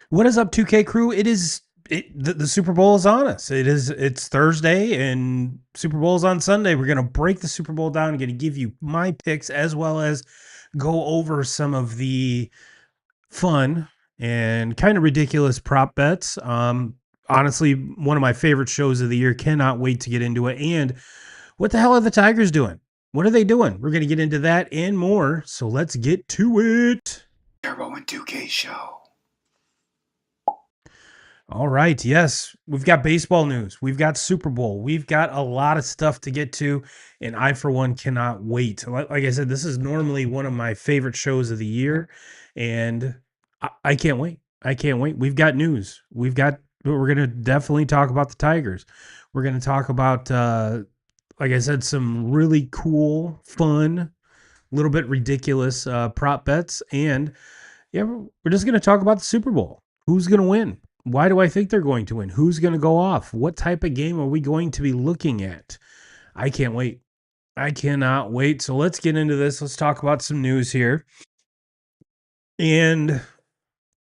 What is up, 2K crew? The Super Bowl is on us. It's Thursday and Super Bowl is on Sunday. We're gonna break the Super Bowl down and gonna give you my picks as well as go over some of the fun and kind of ridiculous prop bets. Honestly, one of my favorite shows of the year. Cannot wait to get into it. And what the hell are the Tigers doing? What are they doing? We're gonna get into that and more. So let's get to it. Turbo and 2K show. All right. Yes, we've got baseball news. We've got Super Bowl. We've got a lot of stuff to get to. And I, for one, cannot wait. Like I said, this is normally one of my favorite shows of the year. And I can't wait. I can't wait. We've got news. We're going to definitely talk about the Tigers. We're going to talk about, like I said, some really cool, fun, a little bit ridiculous prop bets. And yeah, we're just going to talk about the Super Bowl. Who's going to win? Why do I think they're going to win? Who's going to go off? What type of game are we going to be looking at? I can't wait. I cannot wait. So let's get into this. Let's talk about some news here. And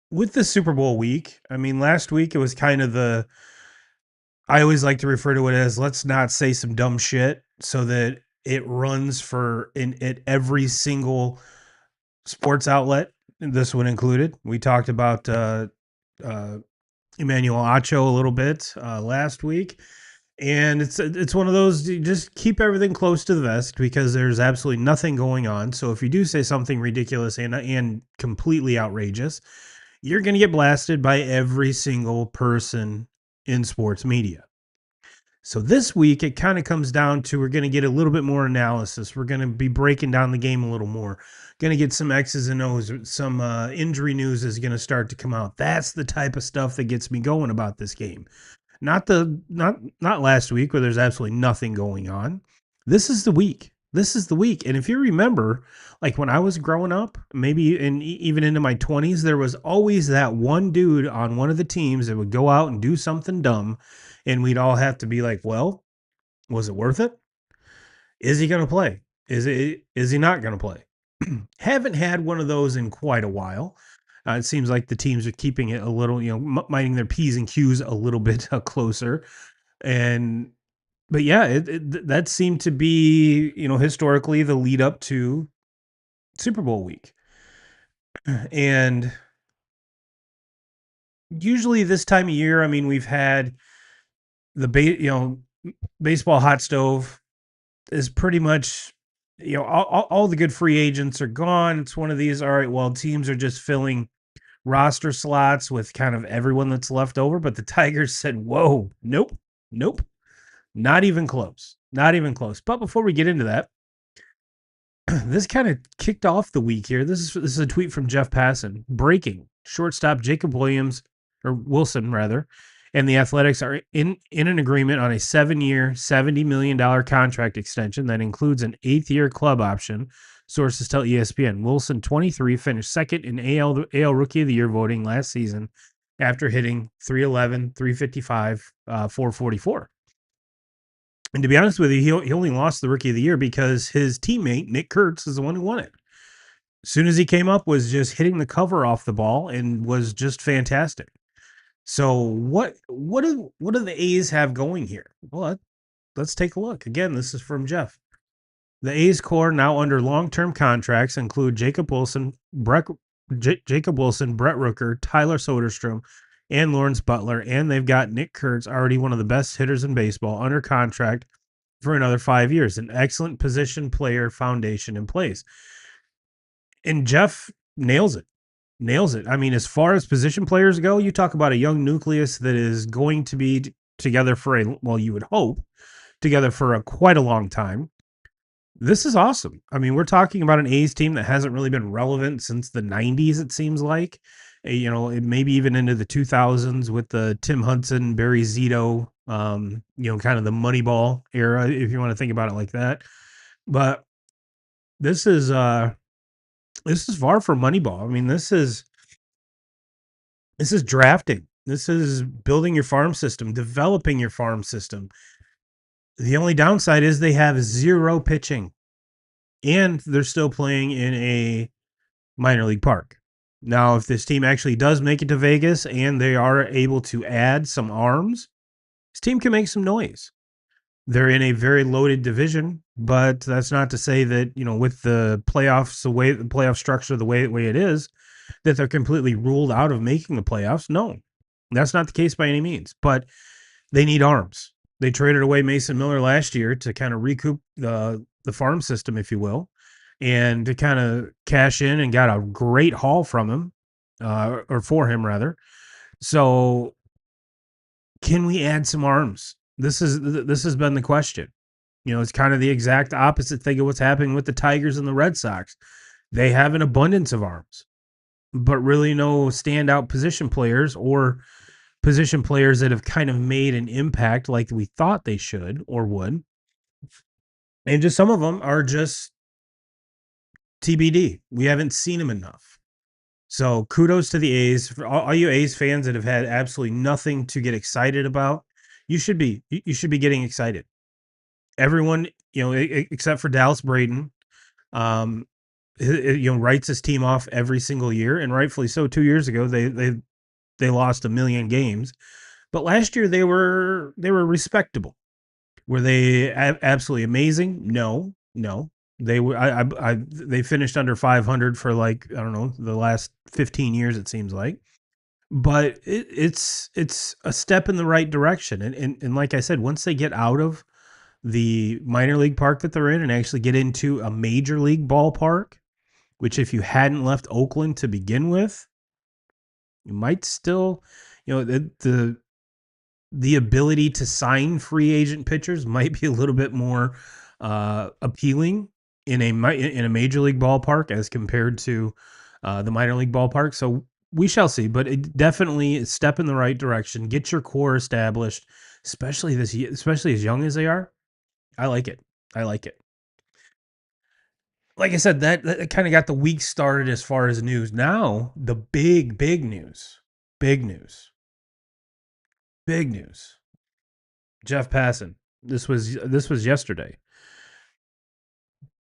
with the Super Bowl week, I mean, last week it was kind of I always like to refer to it as let's not say some dumb shit so that it runs at every single sports outlet, this one included. We talked about uh, Emmanuel Acho a little bit last week, and it's one of those, you just keep everything close to the vest because there's absolutely nothing going on. So if you do say something ridiculous and completely outrageous, you're going to get blasted by every single person in sports media. So this week, it kind of comes down to we're going to get a little bit more analysis. We're going to be breaking down the game a little more. Going to get some X's and O's. Some injury news is going to start to come out. That's the type of stuff that gets me going about this game. Not last week where there's absolutely nothing going on. This is the week. This is the week. And if you remember, like when I was growing up, maybe even into my 20s, there was always that one dude on one of the teams that would go out and do something dumb, and we'd all have to be like, well, was it worth it? Is he going to play? Is he not going to play? Haven't had one of those in quite a while. It seems like the teams are keeping it a little, minding their P's and Q's a little bit closer. And, but yeah, that seemed to be, historically the lead up to Super Bowl week. And usually this time of year, I mean, we've had baseball hot stove is pretty much, all the good free agents are gone. It's one of these, all right, well, teams are just filling roster slots with kind of everyone that's left over. But the Tigers said, whoa, nope, not even close. Not even close. But before we get into that, this kind of kicked off the week here. This is a tweet from Jeff Passan. Breaking: shortstop Jacob Wilson rather, and the Athletics are in an agreement on a 7-year, $70 million contract extension that includes an 8th-year club option. Sources tell ESPN. Wilson, 23, finished second in AL Rookie of the Year voting last season after hitting 311, 355, 444. And to be honest with you, he only lost the Rookie of the Year because his teammate, Nick Kurtz, is the one who won it. As soon as he came up, was just hitting the cover off the ball and was just fantastic. So what do the A's have going here? Well, let's take a look. Again, this is from Jeff. The A's core now under long-term contracts include Jacob Wilson, Brett Rooker, Tyler Soderstrom, and Lawrence Butler, and they've got Nick Kurtz, already one of the best hitters in baseball, under contract for another 5 years. An excellent position player foundation in place. And Jeff nails it. I mean, as far as position players go, you talk about a young nucleus that is going to be together for you would hope, together for quite a long time. This is awesome. I mean, we're talking about an A's team that hasn't really been relevant since the 90s, it seems like. Maybe even into the 2000s with the Tim Hudson, Barry Zito, kind of the Moneyball era, if you want to think about it like that. But this is far from Moneyball. I mean, this is drafting. This is building your farm system, developing your farm system. The only downside is they have zero pitching, and they're still playing in a minor league park. Now, if this team actually does make it to Vegas and they are able to add some arms, this team can make some noise. They're in a very loaded division, but that's not to say that, with the playoffs, the playoff structure, the way it is, that they're completely ruled out of making the playoffs. No, that's not the case by any means. But they need arms. They traded away Mason Miller last year to kind of recoup the farm system, if you will, and to kind of cash in and got a great haul from him, or for him rather. So, can we add some arms? This has been the question. It's kind of the exact opposite thing of what's happening with the Tigers and the Red Sox. They have an abundance of arms, but really no standout position players or position players that have kind of made an impact like we thought they should or would. And just some of them are just TBD. We haven't seen them enough. So kudos to the A's. For all you A's fans that have had absolutely nothing to get excited about, you should be getting excited. Everyone, except for Dallas Braden, um, writes his team off every single year, and rightfully so. 2 years ago, they lost a million games, but last year they were respectable. Were they absolutely amazing? No, no. They were. They finished under 500 for, like, I don't know, the last 15 years, it seems like. But it's a step in the right direction, and like I said, once they get out of the minor league park that they're in and actually get into a major league ballpark, which if you hadn't left Oakland to begin with, you might still, the ability to sign free agent pitchers might be a little bit more appealing in a major league ballpark as compared to the minor league ballpark. So we shall see, but it definitely is a step in the right direction. Get your core established, especially as young as they are. I like it. I like it. Like I said, that kind of got the week started as far as news. Now the big news, big news, big news. Jeff Passan. This was yesterday.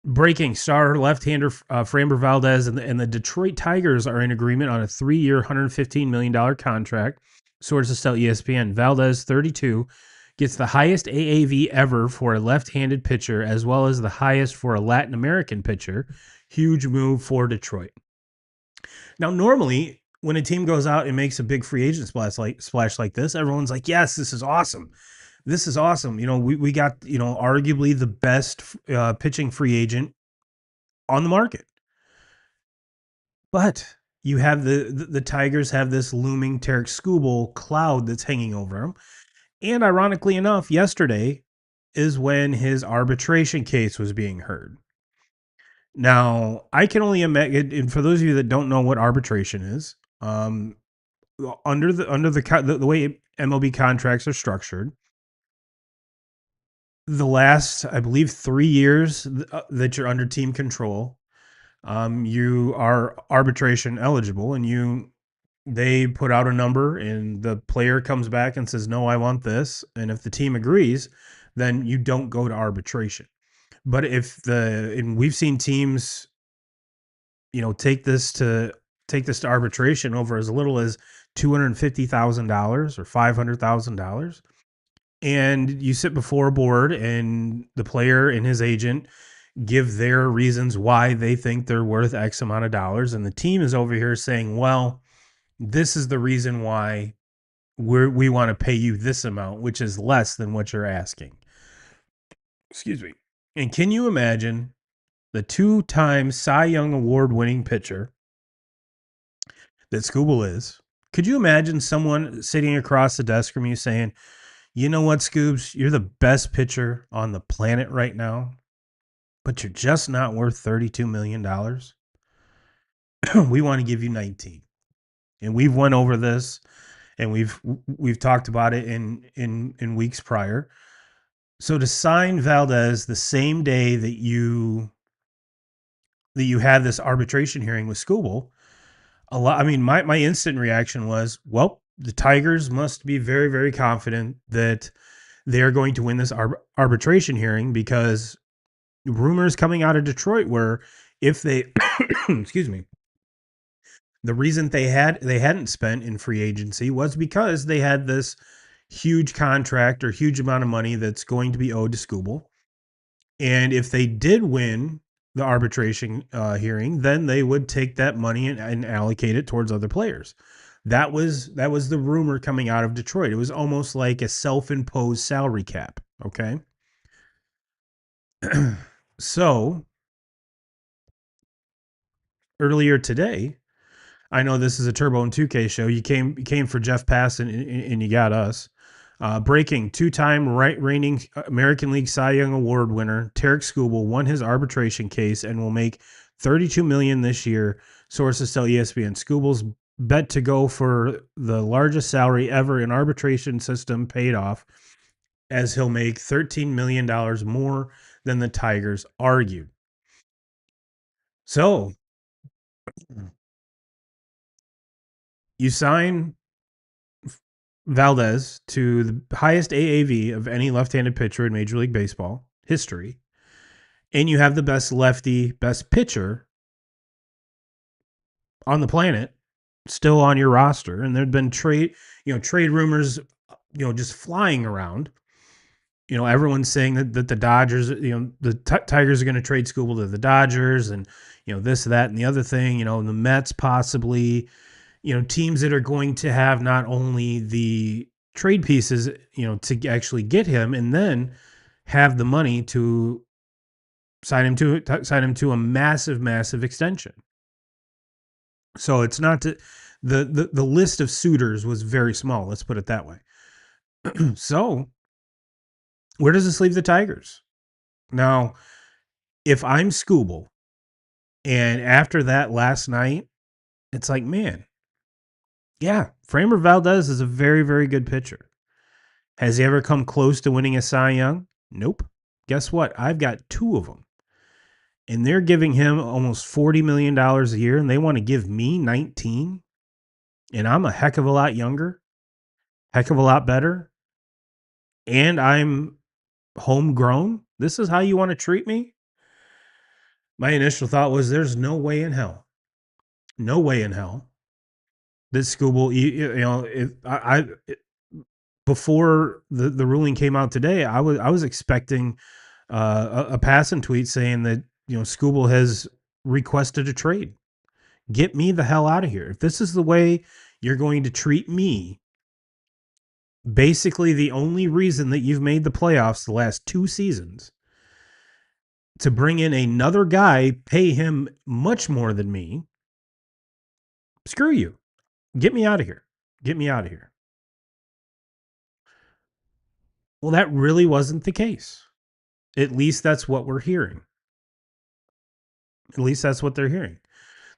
Breaking star left-hander Framber Valdez and the Detroit Tigers are in agreement on a 3-year, $115 million contract. Sources tell ESPN. Valdez, 32, gets the highest AAV ever for a left-handed pitcher, as well as the highest for a Latin American pitcher. Huge move for Detroit. Now, normally, when a team goes out and makes a big free agent splash like this, everyone's like, yes, this is awesome. This is awesome. We got, arguably the best pitching free agent on the market. But you have the Tigers have this looming Tarek Skubal cloud that's hanging over them. And ironically enough, yesterday is when his arbitration case was being heard. Now, I can only imagine, and for those of you that don't know what arbitration is, under the way MLB contracts are structured, the last, I believe, 3 years that you're under team control, you are arbitration eligible, and they put out a number, and the player comes back and says, "No, I want this," and if the team agrees, then you don't go to arbitration. But and we've seen teams, take this to arbitration over as little as $250,000 or $500,000. And you sit before a board, and the player and his agent give their reasons why they think they're worth X amount of dollars. And the team is over here saying, well, this is the reason why we want to pay you this amount, which is less than what you're asking. Excuse me. And can you imagine the 2-time Cy Young Award winning pitcher that Scooble is? Could you imagine someone sitting across the desk from you saying, you know what, Scoobs, you're the best pitcher on the planet right now, but you're just not worth $32 million. We want to give you 19. And we've went over this, and we've talked about it in weeks prior. So to sign Valdez the same day that you had this arbitration hearing with Skubal, my instant reaction was, well, the Tigers must be very, very confident that they're going to win this arbitration hearing, because rumors coming out of Detroit were, if they excuse me, The reason they hadn't spent in free agency was because they had this huge contract or huge amount of money that's going to be owed to Scooble. And if they did win the arbitration hearing, then they would take that money and allocate it towards other players. That was the rumor coming out of Detroit. It was almost like a self-imposed salary cap. Okay, so earlier today, I know this is a Turbo and 2K show. You came for Jeff Pass and you got us. Breaking two-time reigning American League Cy Young Award winner Tarek Skubal won his arbitration case and will make $32 million this year. Sources tell ESPN. Skubal's bet to go for the largest salary ever in arbitration system paid off, as he'll make $13 million more than the Tigers argued. So you sign Valdez to the highest AAV of any left-handed pitcher in Major League Baseball history, and you have the best lefty, best pitcher on the planet still on your roster. And there'd been trade rumors, just flying around. Everyone's saying that the Dodgers, the Tigers are going to trade Skubal to the Dodgers, and this, that, and the other thing. The Mets possibly. Teams that are going to have not only the trade pieces, to actually get him, and then have the money to sign him to a massive, massive extension. So it's not the list of suitors was very small. Let's put it that way. So where does this leave the Tigers? Now, if I'm Skubal, and after that last night, it's like, man, yeah, Framber Valdez is a very, very good pitcher. Has he ever come close to winning a Cy Young? Nope. Guess what? I've got two of them. And they're giving him almost $40 million a year, and they want to give me 19. And I'm a heck of a lot younger, heck of a lot better, and I'm homegrown. This is how you want to treat me? My initial thought was there's no way in hell. No way in hell. This Skubal, before the ruling came out today, I was expecting a passing tweet saying that Skubal has requested a trade. Get me the hell out of here. If this is the way you're going to treat me, basically the only reason that you've made the playoffs the last two seasons, to bring in another guy, pay him much more than me, screw you. Get me out of here. Get me out of here. Well, that really wasn't the case. At least that's what we're hearing. At least that's what they're hearing.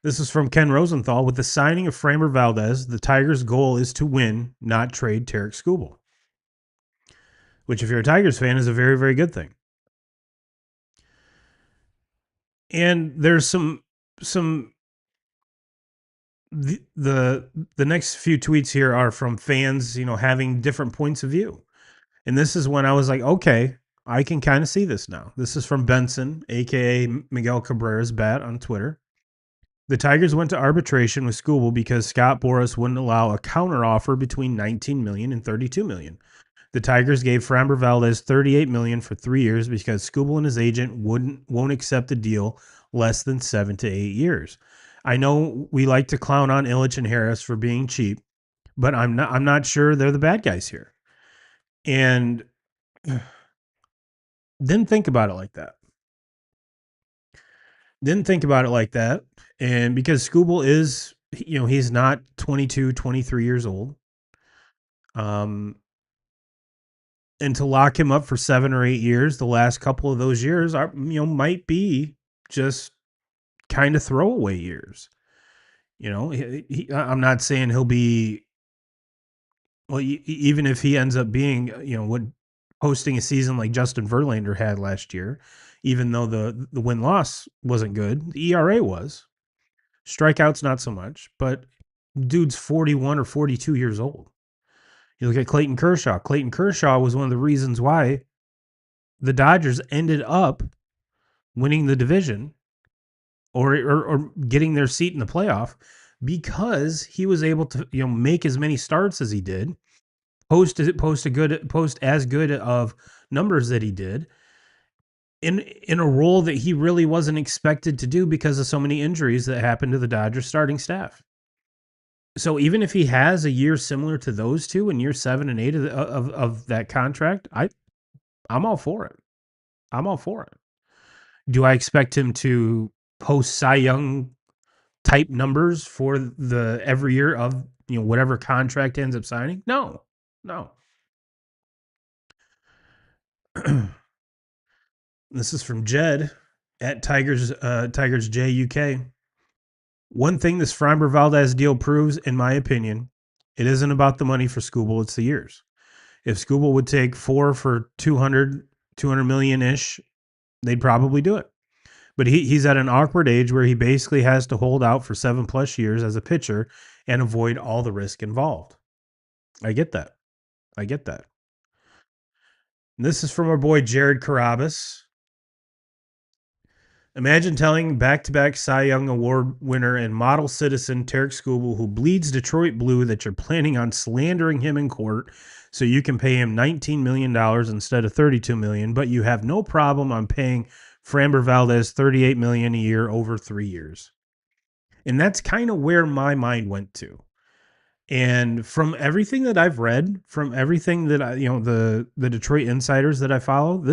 This is from Ken Rosenthal. With the signing of Framber Valdez, the Tigers' goal is to win, not trade Tarek Skubal. Which, if you're a Tigers fan, is a very, very good thing. And there's some the next few tweets here are from fans, having different points of view. And this is when I was like, okay, I can kind of see this now. This is from Benson, aka Miguel Cabrera's bat on Twitter. The Tigers went to arbitration with Skubal because Scott Boras wouldn't allow a counteroffer between $19 million and $32 million. The Tigers gave Framber Valdez $38 million for 3 years because Skubal and his agent won't accept a deal less than 7 to 8 years. I know we like to clown on Illich and Harris for being cheap, but I'm not sure they're the bad guys here. And didn't think about it like that. And because Skubal is, he's not 22, 23 years old. And to lock him up for 7 or 8 years, the last couple of those years are, might be just kind of throwaway years. I'm not saying he'll be, well, even if he ends up being, what hosting a season like Justin Verlander had last year, even though the win-loss wasn't good, the ERA was. Strikeouts, not so much, but dude's 41 or 42 years old. You look at Clayton Kershaw. Clayton Kershaw was one of the reasons why the Dodgers ended up winning the division or getting their seat in the playoff, because he was able to, make as many starts as he did, post as good of numbers that he did in a role that he really wasn't expected to do because of so many injuries that happened to the Dodgers starting staff. So even if he has a year similar to those two in year 7 and 8 of that contract, I'm all for it. I'm all for it. Do I expect him to post Cy Young type numbers for the every year of whatever contract ends up signing? No, no. This is from Jed at Tigers JUK. One thing this Framber Valdez deal proves, in my opinion, it isn't about the money for Skubal, it's the years. If Skubal would take 4 for 200 million ish, they'd probably do it. But he's at an awkward age where he basically has to hold out for 7+ years as a pitcher and avoid all the risk involved. I get that. I get that. And this is from our boy Jared Carabas. Imagine telling back-to-back Cy Young Award winner and model citizen Tarek Skubal, who bleeds Detroit blue, that you're planning on slandering him in court so you can pay him $19 million instead of $32 million, but you have no problem on paying Framber Valdez $38 million a year over 3 years. And that's kind of where my mind went to. And from everything that I've read, from everything that I, the Detroit insiders that I follow,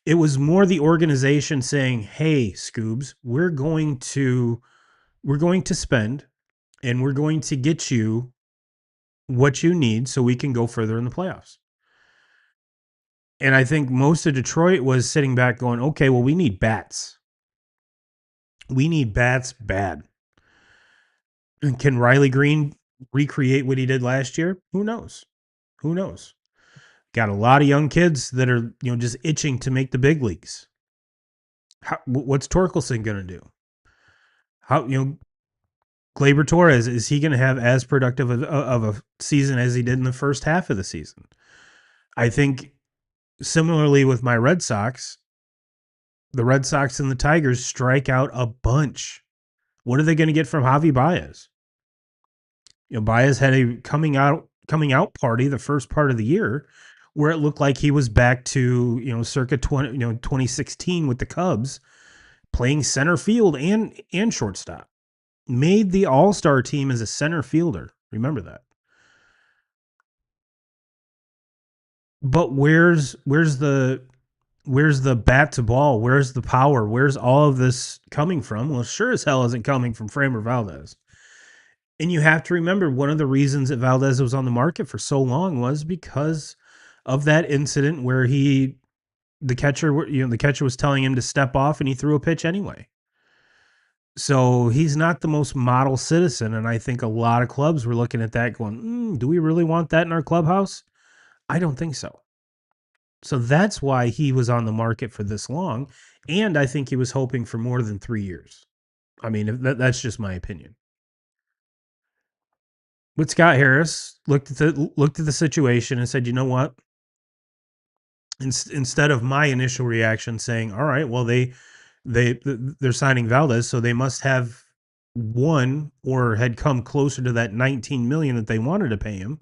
it was more the organization saying, "Hey, Scoobs, we're going to spend and we're going to get you what you need so we can go further in the playoffs." And I think most of Detroit was sitting back going, "Okay, well, we need bats. We need bats bad." And can Riley Green recreate what he did last year? Who knows? Who knows? Got a lot of young kids that are, just itching to make the big leagues. What's Torkelson going to do? How, Gleyber Torres, is he going to have as productive of a season as he did in the first half of the season? I think similarly with my Red Sox, the Red Sox and the Tigers strike out a bunch. What are they going to get from Javi Baez? Baez had a coming out party the first part of the year where it looked like he was back to, circa 2016 with the Cubs, playing center field and shortstop. Made the All-Star team as a center fielder. Remember that. But where's the bat to ball? Where's the power? Where's all of this coming from? Well, sure as hell isn't coming from Framber Valdez. And you have to remember, one of the reasons that Valdez was on the market for so long was because of that incident where the catcher was telling him to step off and he threw a pitch anyway. So he's not the most model citizen. And I think a lot of clubs were looking at that going, do we really want that in our clubhouse? I don't think so. So that's why he was on the market for this long. And I think he was hoping for more than 3 years. I mean, that's just my opinion. But Scott Harris looked at the situation and said, you know what? Instead of my initial reaction saying, all right, well, they're signing Valdez, so they must have won or had come closer to that $19 million that they wanted to pay him,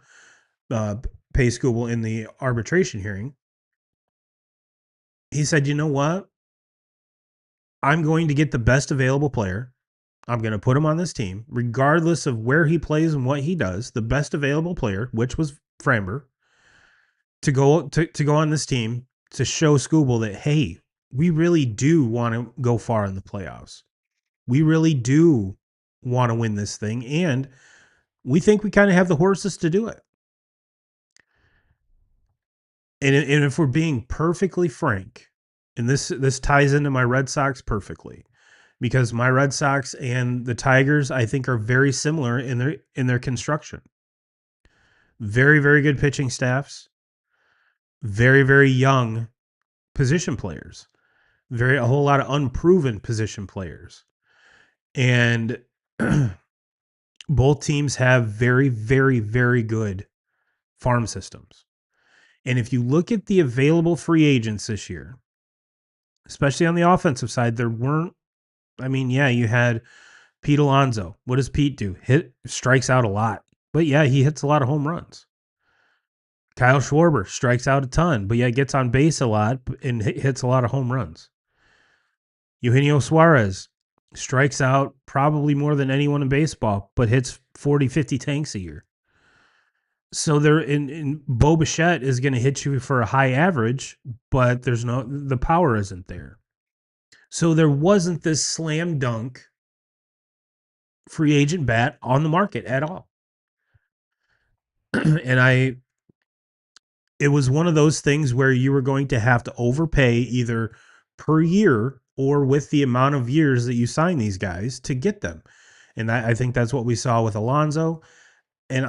pay Skubal in the arbitration hearing. He said, you know what? I'm going to get the best available player. I'm going to put him on this team, regardless of where he plays and what he does. The best available player, which was Framber, to go on this team to show Skubal that, hey, we really do want to go far in the playoffs. We really do want to win this thing, and we think we kind of have the horses to do it. And if we're being perfectly frank, and this ties into my Red Sox perfectly, because my Red Sox and the Tigers, I think, are very similar in their construction. Very, very good pitching staffs. Very, very young position players. A whole lot of unproven position players. And both teams have very, very, very good farm systems. And if you look at the available free agents this year, especially on the offensive side, there weren't, you had Pete Alonso. What does Pete do? Strikes out a lot. But yeah, he hits a lot of home runs. Kyle Schwarber strikes out a ton, but yeah, gets on base a lot and hits a lot of home runs. Eugenio Suarez strikes out probably more than anyone in baseball, but hits 40, 50 tanks a year. So in Bo Bichette is going to hit you for a high average, but the power isn't there. So there wasn't this slam dunk free agent bat on the market at all. And it was one of those things where you were going to have to overpay either per year or with the amount of years that you sign these guys to get them. And I think that's what we saw with Alonso. And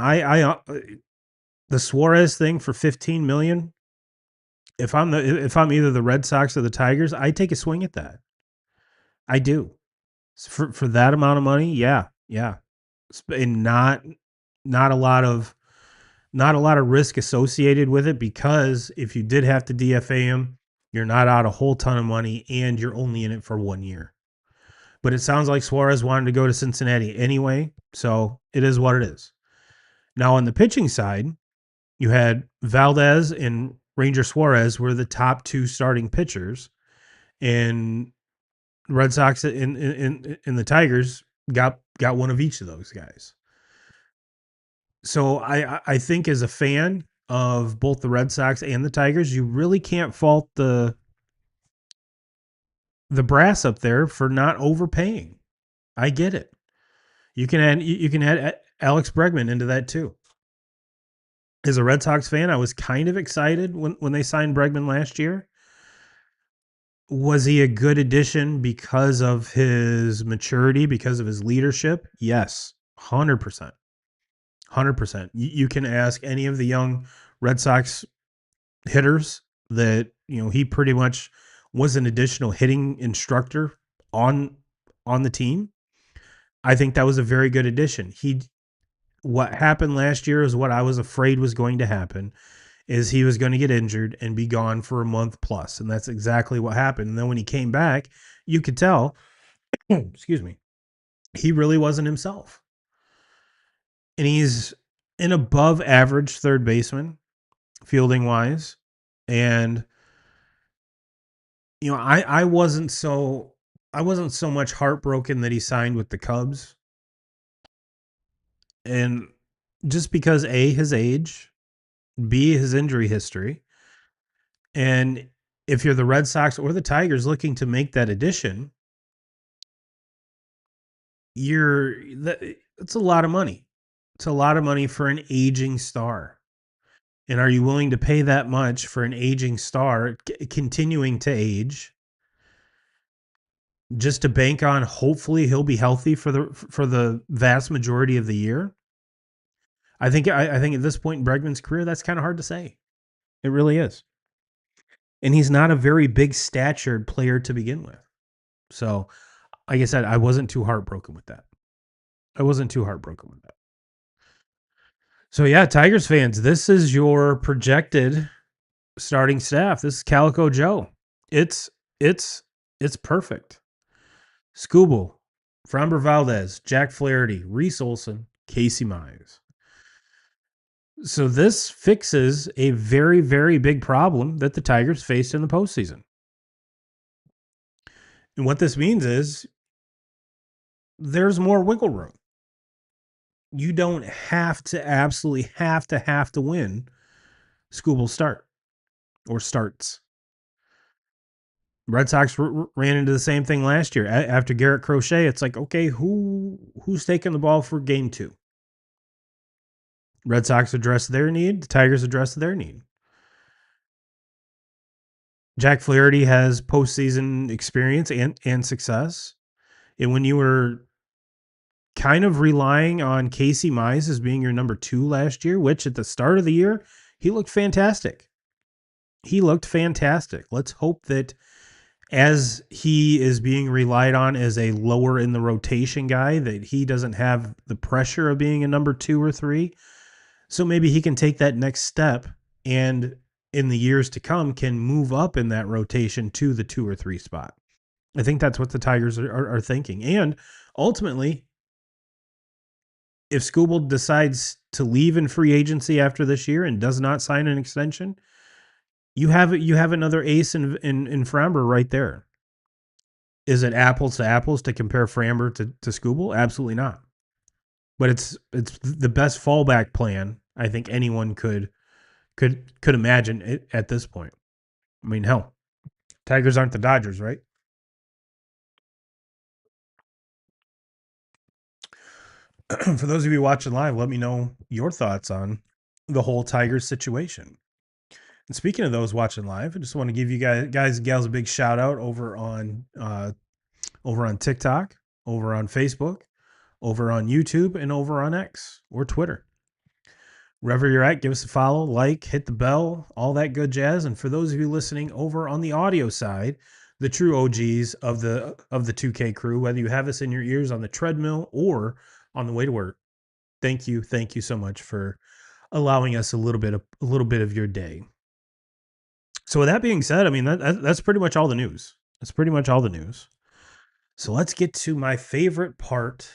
the Suarez thing for 15 million. If I'm either the Red Sox or the Tigers, I take a swing at that. I do. For that amount of money, yeah. And not a lot of risk associated with it, because if you did have to DFA him, you're not out a whole ton of money and you're only in it for 1 year. But it sounds like Suarez wanted to go to Cincinnati anyway, so it is what it is. Now on the pitching side, you had Valdez and Ranger Suarez were the top 2 starting pitchers, and Red Sox and the Tigers got one of each of those guys. So I think as a fan of both the Red Sox and the Tigers, you really can't fault the brass up there for not overpaying. I get it. You can add Alex Bregman into that too. As a Red Sox fan, I was kind of excited when they signed Bregman last year. Was he a good addition because of his maturity, because of his leadership? Yes, 100%. 100%. You can ask any of the young Red Sox hitters that, he pretty much was an additional hitting instructor on the team. I think that was a very good addition. What happened last year is what I was afraid was going to happen, is he was going to get injured and be gone for a month plus. And that's exactly what happened. And then when he came back, you could tell, excuse me, he really wasn't himself. And he's an above average third baseman, fielding wise. And, I wasn't so much heartbroken that he signed with the Cubs. And just because A, his age, B, his injury history. And if you're the Red Sox or the Tigers looking to make that addition, it's a lot of money. It's a lot of money for an aging star. And are you willing to pay that much for an aging star continuing to age, just to bank on hopefully he'll be healthy for the vast majority of the year? I think at this point in Bregman's career, that's kind of hard to say. It really is. And he's not a very big statured player to begin with. So, like I said, I wasn't too heartbroken with that. So yeah, Tigers fans, this is your projected starting staff. This is Calico Joe. It's perfect. Scooble, Framber Valdez, Jack Flaherty, Reese Olson, Casey Mize. So this fixes a very, very big problem that the Tigers faced in the postseason. And what this means is there's more wiggle room. You don't absolutely have to win Scooble start or starts. Red Sox ran into the same thing last year. After Garrett Crochet, it's like, okay, who's taking the ball for game 2? Red Sox addressed their need. The Tigers addressed their need. Jack Flaherty has postseason experience and success. And when you were kind of relying on Casey Mize as being your number 2 last year, which at the start of the year, he looked fantastic. Let's hope that as he is being relied on as a lower in the rotation guy, that he doesn't have the pressure of being a number 2 or 3. So maybe he can take that next step and in the years to come can move up in that rotation to the 2 or 3 spot. I think that's what the Tigers are thinking. And ultimately, if Skubal decides to leave in free agency after this year and does not sign an extension, you have another ace in Framber right there. Is it apples to apples to compare Framber to Skubal? Absolutely not. But it's the best fallback plan I think anyone could imagine it at this point. I mean, hell, Tigers aren't the Dodgers, right? For those of you watching live, let me know your thoughts on the whole Tigers situation. And speaking of those watching live, I just want to give you guys and gals a big shout out over on TikTok, over on Facebook, over on YouTube, and over on X or Twitter. Wherever you're at, give us a follow, like, hit the bell, all that good jazz. And for those of you listening over on the audio side, the true OGs of the 2K crew, whether you have us in your ears on the treadmill or on the way to work, thank you so much for allowing us a little bit of your day. So with that being said, I mean that's pretty much all the news. That's pretty much all the news. So let's get to my favorite part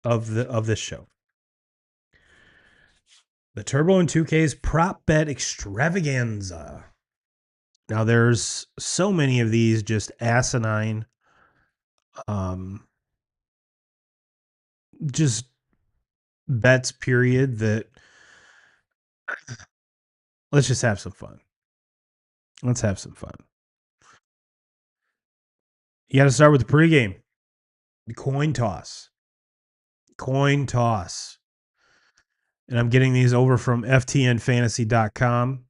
of this show. The Turbo and 2K's prop bet extravaganza. Now there's so many of these just asinine just bets period that let's just have some fun. Let's have some fun. You got to start with the pregame. The coin toss. Coin toss. And I'm getting these over from ftnfantasy.com.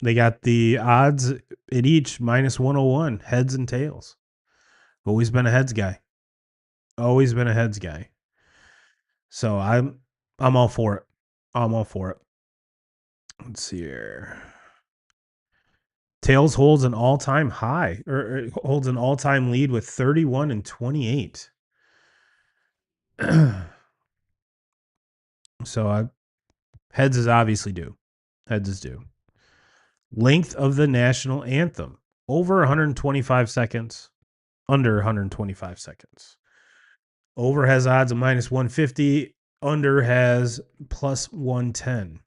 They got the odds at each minus 101, heads and tails. Always been a heads guy. Always been a heads guy. So I'm all for it. I'm all for it. Let's see here. Tails holds an all-time high, or holds an all-time lead with 31 and 28. So heads is obviously due. Heads is due. Length of the national anthem. Over 125 seconds. Under 125 seconds. Over has odds of minus 150. Under has plus 110.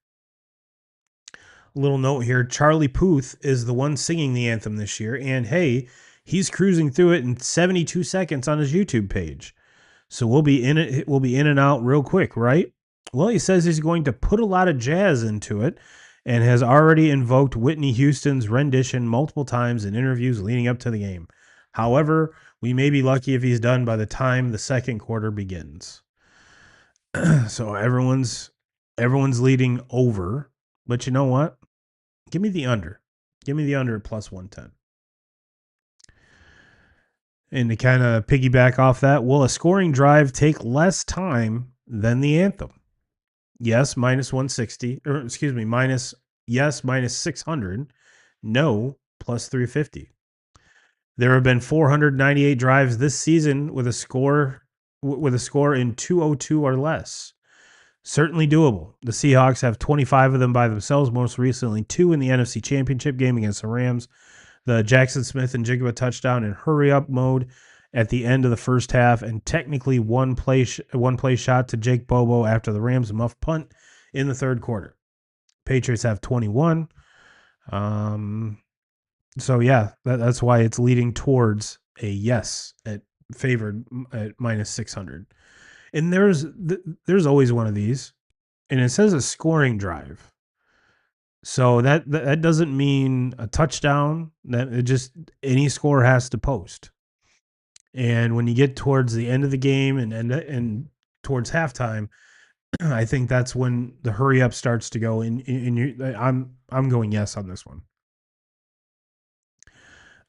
Little note here, Charlie Puth is the one singing the anthem this year. And hey, he's cruising through it in 72 seconds on his YouTube page. So we'll be in it. We'll be in and out real quick, right? Well, he says he's going to put a lot of jazz into it and has already invoked Whitney Houston's rendition multiple times in interviews leading up to the game. However, we may be lucky if he's done by the time the second quarter begins. So everyone's leading over, but you know what? Give me the under. Give me the under at plus 110. And to kind of piggyback off that, will a scoring drive take less time than the anthem? Yes, minus 160, or excuse me, minus 600. No, plus 350. There have been 498 drives this season with a score in 202 or less. Certainly doable. The Seahawks have 25 of them by themselves, most recently 2 in the NFC Championship game against the Rams. The Jackson Smith and Jigba touchdown in hurry-up mode at the end of the first half, and technically one play shot to Jake Bobo after the Rams muff punt in the third quarter. Patriots have 21. So yeah, that's why it's leading towards a yes at favored at minus 600. And there's always one of these, and it says a scoring drive. So that doesn't mean a touchdown. That it just any score has to post. And when you get towards the end of the game and towards halftime, I think that's when the hurry up starts to go. I'm going yes on this one.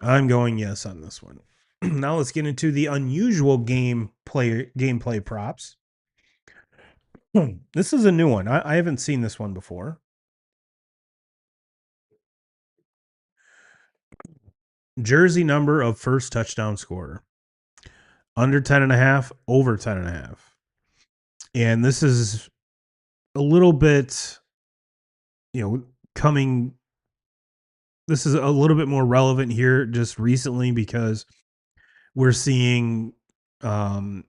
I'm going yes on this one. Now let's get into the unusual gameplay props. This is a new one. I haven't seen this one before. Jersey number of first touchdown scorer. Under 10.5, over 10.5. And this is a little bit, this is a little bit more relevant here just recently because we're seeing Um,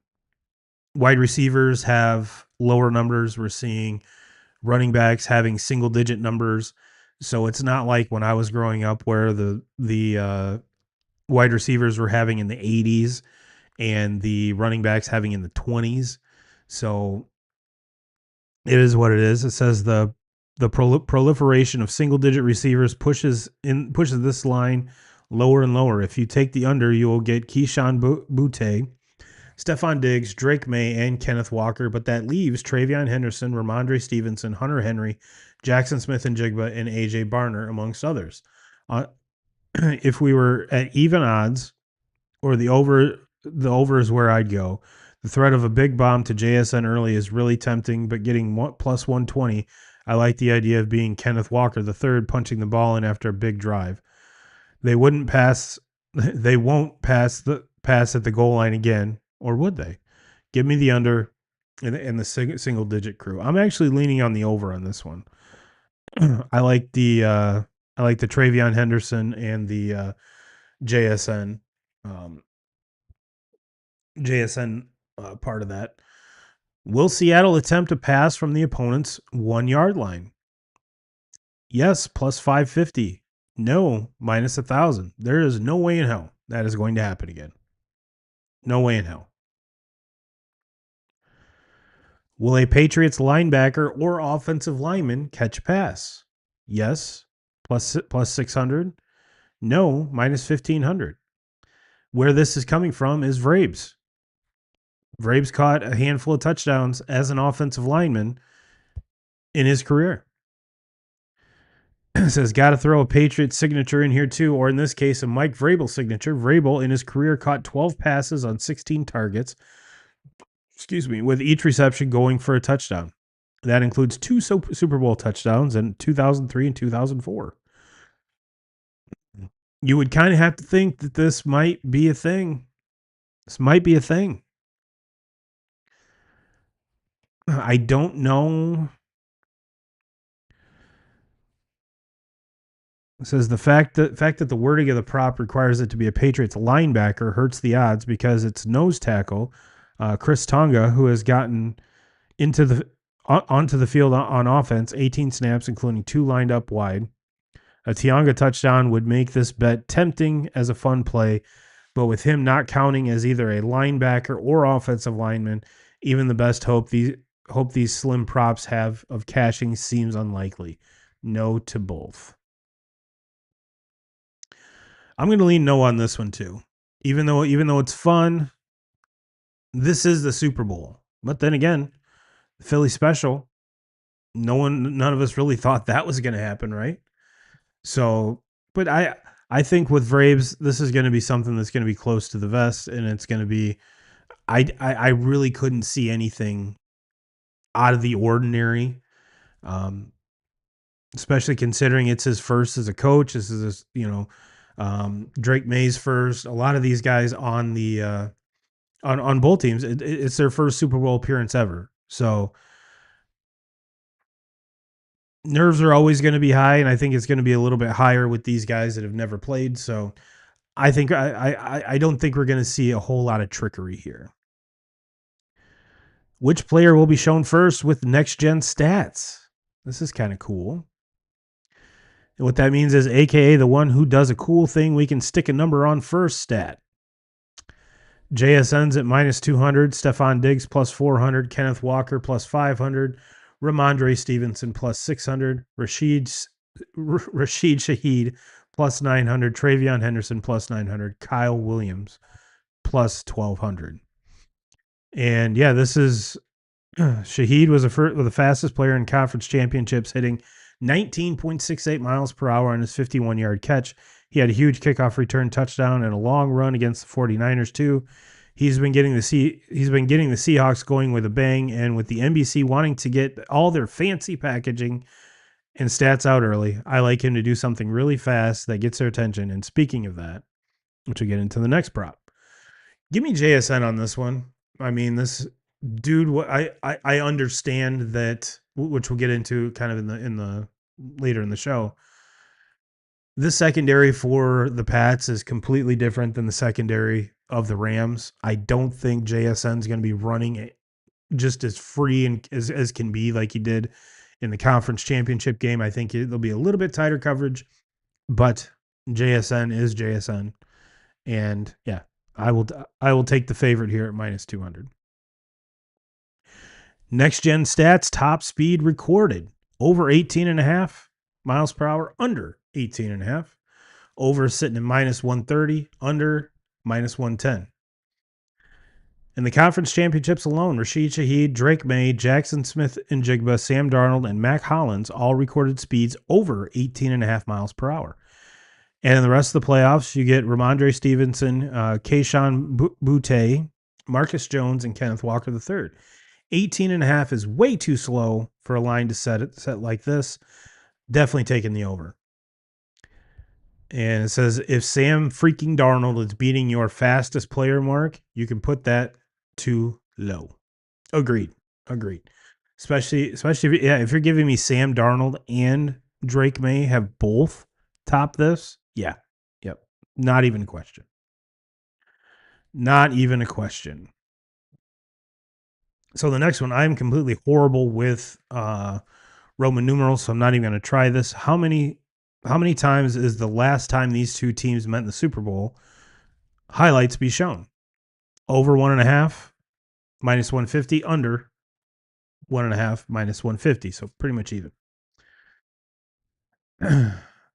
wide receivers have lower numbers. We're seeing running backs having single digit numbers. So it's not like when I was growing up where the wide receivers were having in the 80s and the running backs having in the 20s. So it is what it is. It says the proliferation of single digit receivers pushes this line lower and lower. If you take the under, you will get Keyshawn Butte, Stephon Diggs, Drake May, and Kenneth Walker, but that leaves Travion Henderson, Ramondre Stevenson, Hunter Henry, Jackson Smith and Jigba, and AJ Barner, amongst others. If we were at even odds, or the over is where I'd go. The threat of a big bomb to JSN early is really tempting, but getting plus 120, I like the idea of being Kenneth Walker the third punching the ball in after a big drive. They wouldn't pass. They won't pass at the goal line again, or would they? Give me the under and the single digit crew. I'm actually leaning on the over on this one. I like the Travion Henderson and the JSN um, JSN part of that. Will Seattle attempt a pass from the opponent's 1 yard line? Yes, plus 550. No, minus 1,000. There is no way in hell that is going to happen again. No way in hell. Will a Patriots linebacker or offensive lineman catch a pass? Yes, plus 600. No, minus 1,500. Where this is coming from is Vrabes. Vrabes caught a handful of touchdowns as an offensive lineman in his career. It says, got to throw a Patriots signature in here too, or in this case, a Mike Vrabel signature. Vrabel in his career caught 12 passes on 16 targets, with each reception going for a touchdown. That includes 2 Super Bowl touchdowns in 2003 and 2004. You would kind of have to think that this might be a thing. This might be a thing. I don't know. It says the fact that the wording of the prop requires it to be a Patriots linebacker hurts the odds because it's nose tackle Chris Tonga, who has gotten onto the field on offense, 18 snaps, including 2 lined up wide. A Tonga touchdown would make this bet tempting as a fun play, but with him not counting as either a linebacker or offensive lineman, even the best hope these slim props have of cashing seems unlikely. No to both. I'm going to lean no on this one too. Even though it's fun, this is the Super Bowl. But then again, Philly special, none of us really thought that was going to happen, right? So, but I think with Vrabes, this is going to be something that's going to be close to the vest, and it's going to be. I really couldn't see anything out of the ordinary, especially considering it's his first as a coach. This is Drake May's first. A lot of these guys on the on both teams, it's their first Super Bowl appearance ever. So nerves are always going to be high, and I think it's going to be a little bit higher with these guys that have never played. So I think I don't think we're going to see a whole lot of trickery here. Which player will be shown first with next gen stats? This is kind of cool. And what that means is AKA the one who does a cool thing we can stick a number on first stat. JSN's at minus 200, Stephon Diggs plus 400, Kenneth Walker plus 500, Ramondre Stevenson plus 600, Rashid Shaheed plus 900, Travion Henderson plus 900, Kyle Williams plus 1,200. And yeah, this is Shaheed was the fastest player in conference championships, hitting 19.68 miles per hour on his 51-yard catch. He had a huge kickoff return touchdown and a long run against the 49ers too. He's been getting the Seahawks going with a bang, and with the NBC wanting to get all their fancy packaging and stats out early, I like him to do something really fast that gets their attention. And speaking of that, which we'll get into the next prop. Give me JSN on this one. I mean, this dude, I understand that, which we'll get into kind of in the later in the show. This secondary for the Pats is completely different than the secondary of the Rams. I don't think JSN is going to be running just as free and as can be like he did in the conference championship game. I think there'll be a little bit tighter coverage, but JSN is JSN. And yeah, I will take the favorite here at minus 200. Next gen stats, top speed recorded over 18 and a half miles per hour, under 18 and a half. Over sitting at minus 130, under minus 110. In the conference championships alone, Rashid Shaheed, Drake May, Jackson Smith and Jigba, Sam Darnold, and Mac Hollins all recorded speeds over 18 and a half miles per hour. And in the rest of the playoffs, you get Ramondre Stevenson, Keyshawn Butte, Marcus Jones, and Kenneth Walker III. 18 and a half is way too slow for a line to set like this. Definitely taking the over. And it says if Sam freaking Darnold is beating your fastest player mark, you can put that too low. Agreed. Especially if you're giving me Sam Darnold and Drake May have both top this, yeah. Yep. Not even a question. Not even a question. So the next one, I'm completely horrible with Roman numerals, so I'm not even going to try this. How many times is the last time these two teams met in the Super Bowl? Highlights be shown. Over 1.5, minus 150. Under 1.5, minus 150. So pretty much even.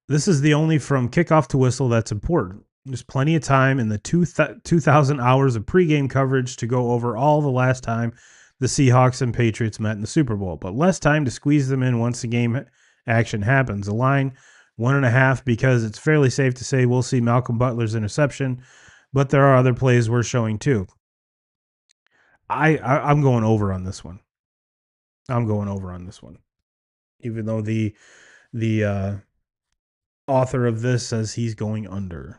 This is the only from kickoff to whistle that's important. There's plenty of time in the 2,000 hours of pregame coverage to go over all the last time the Seahawks and Patriots met in the Super Bowl, but less time to squeeze them in once the game action happens. The line 1.5 because it's fairly safe to say we'll see Malcolm Butler's interception, but there are other plays we're showing too. I'm going over on this one. Even though the author of this says he's going under.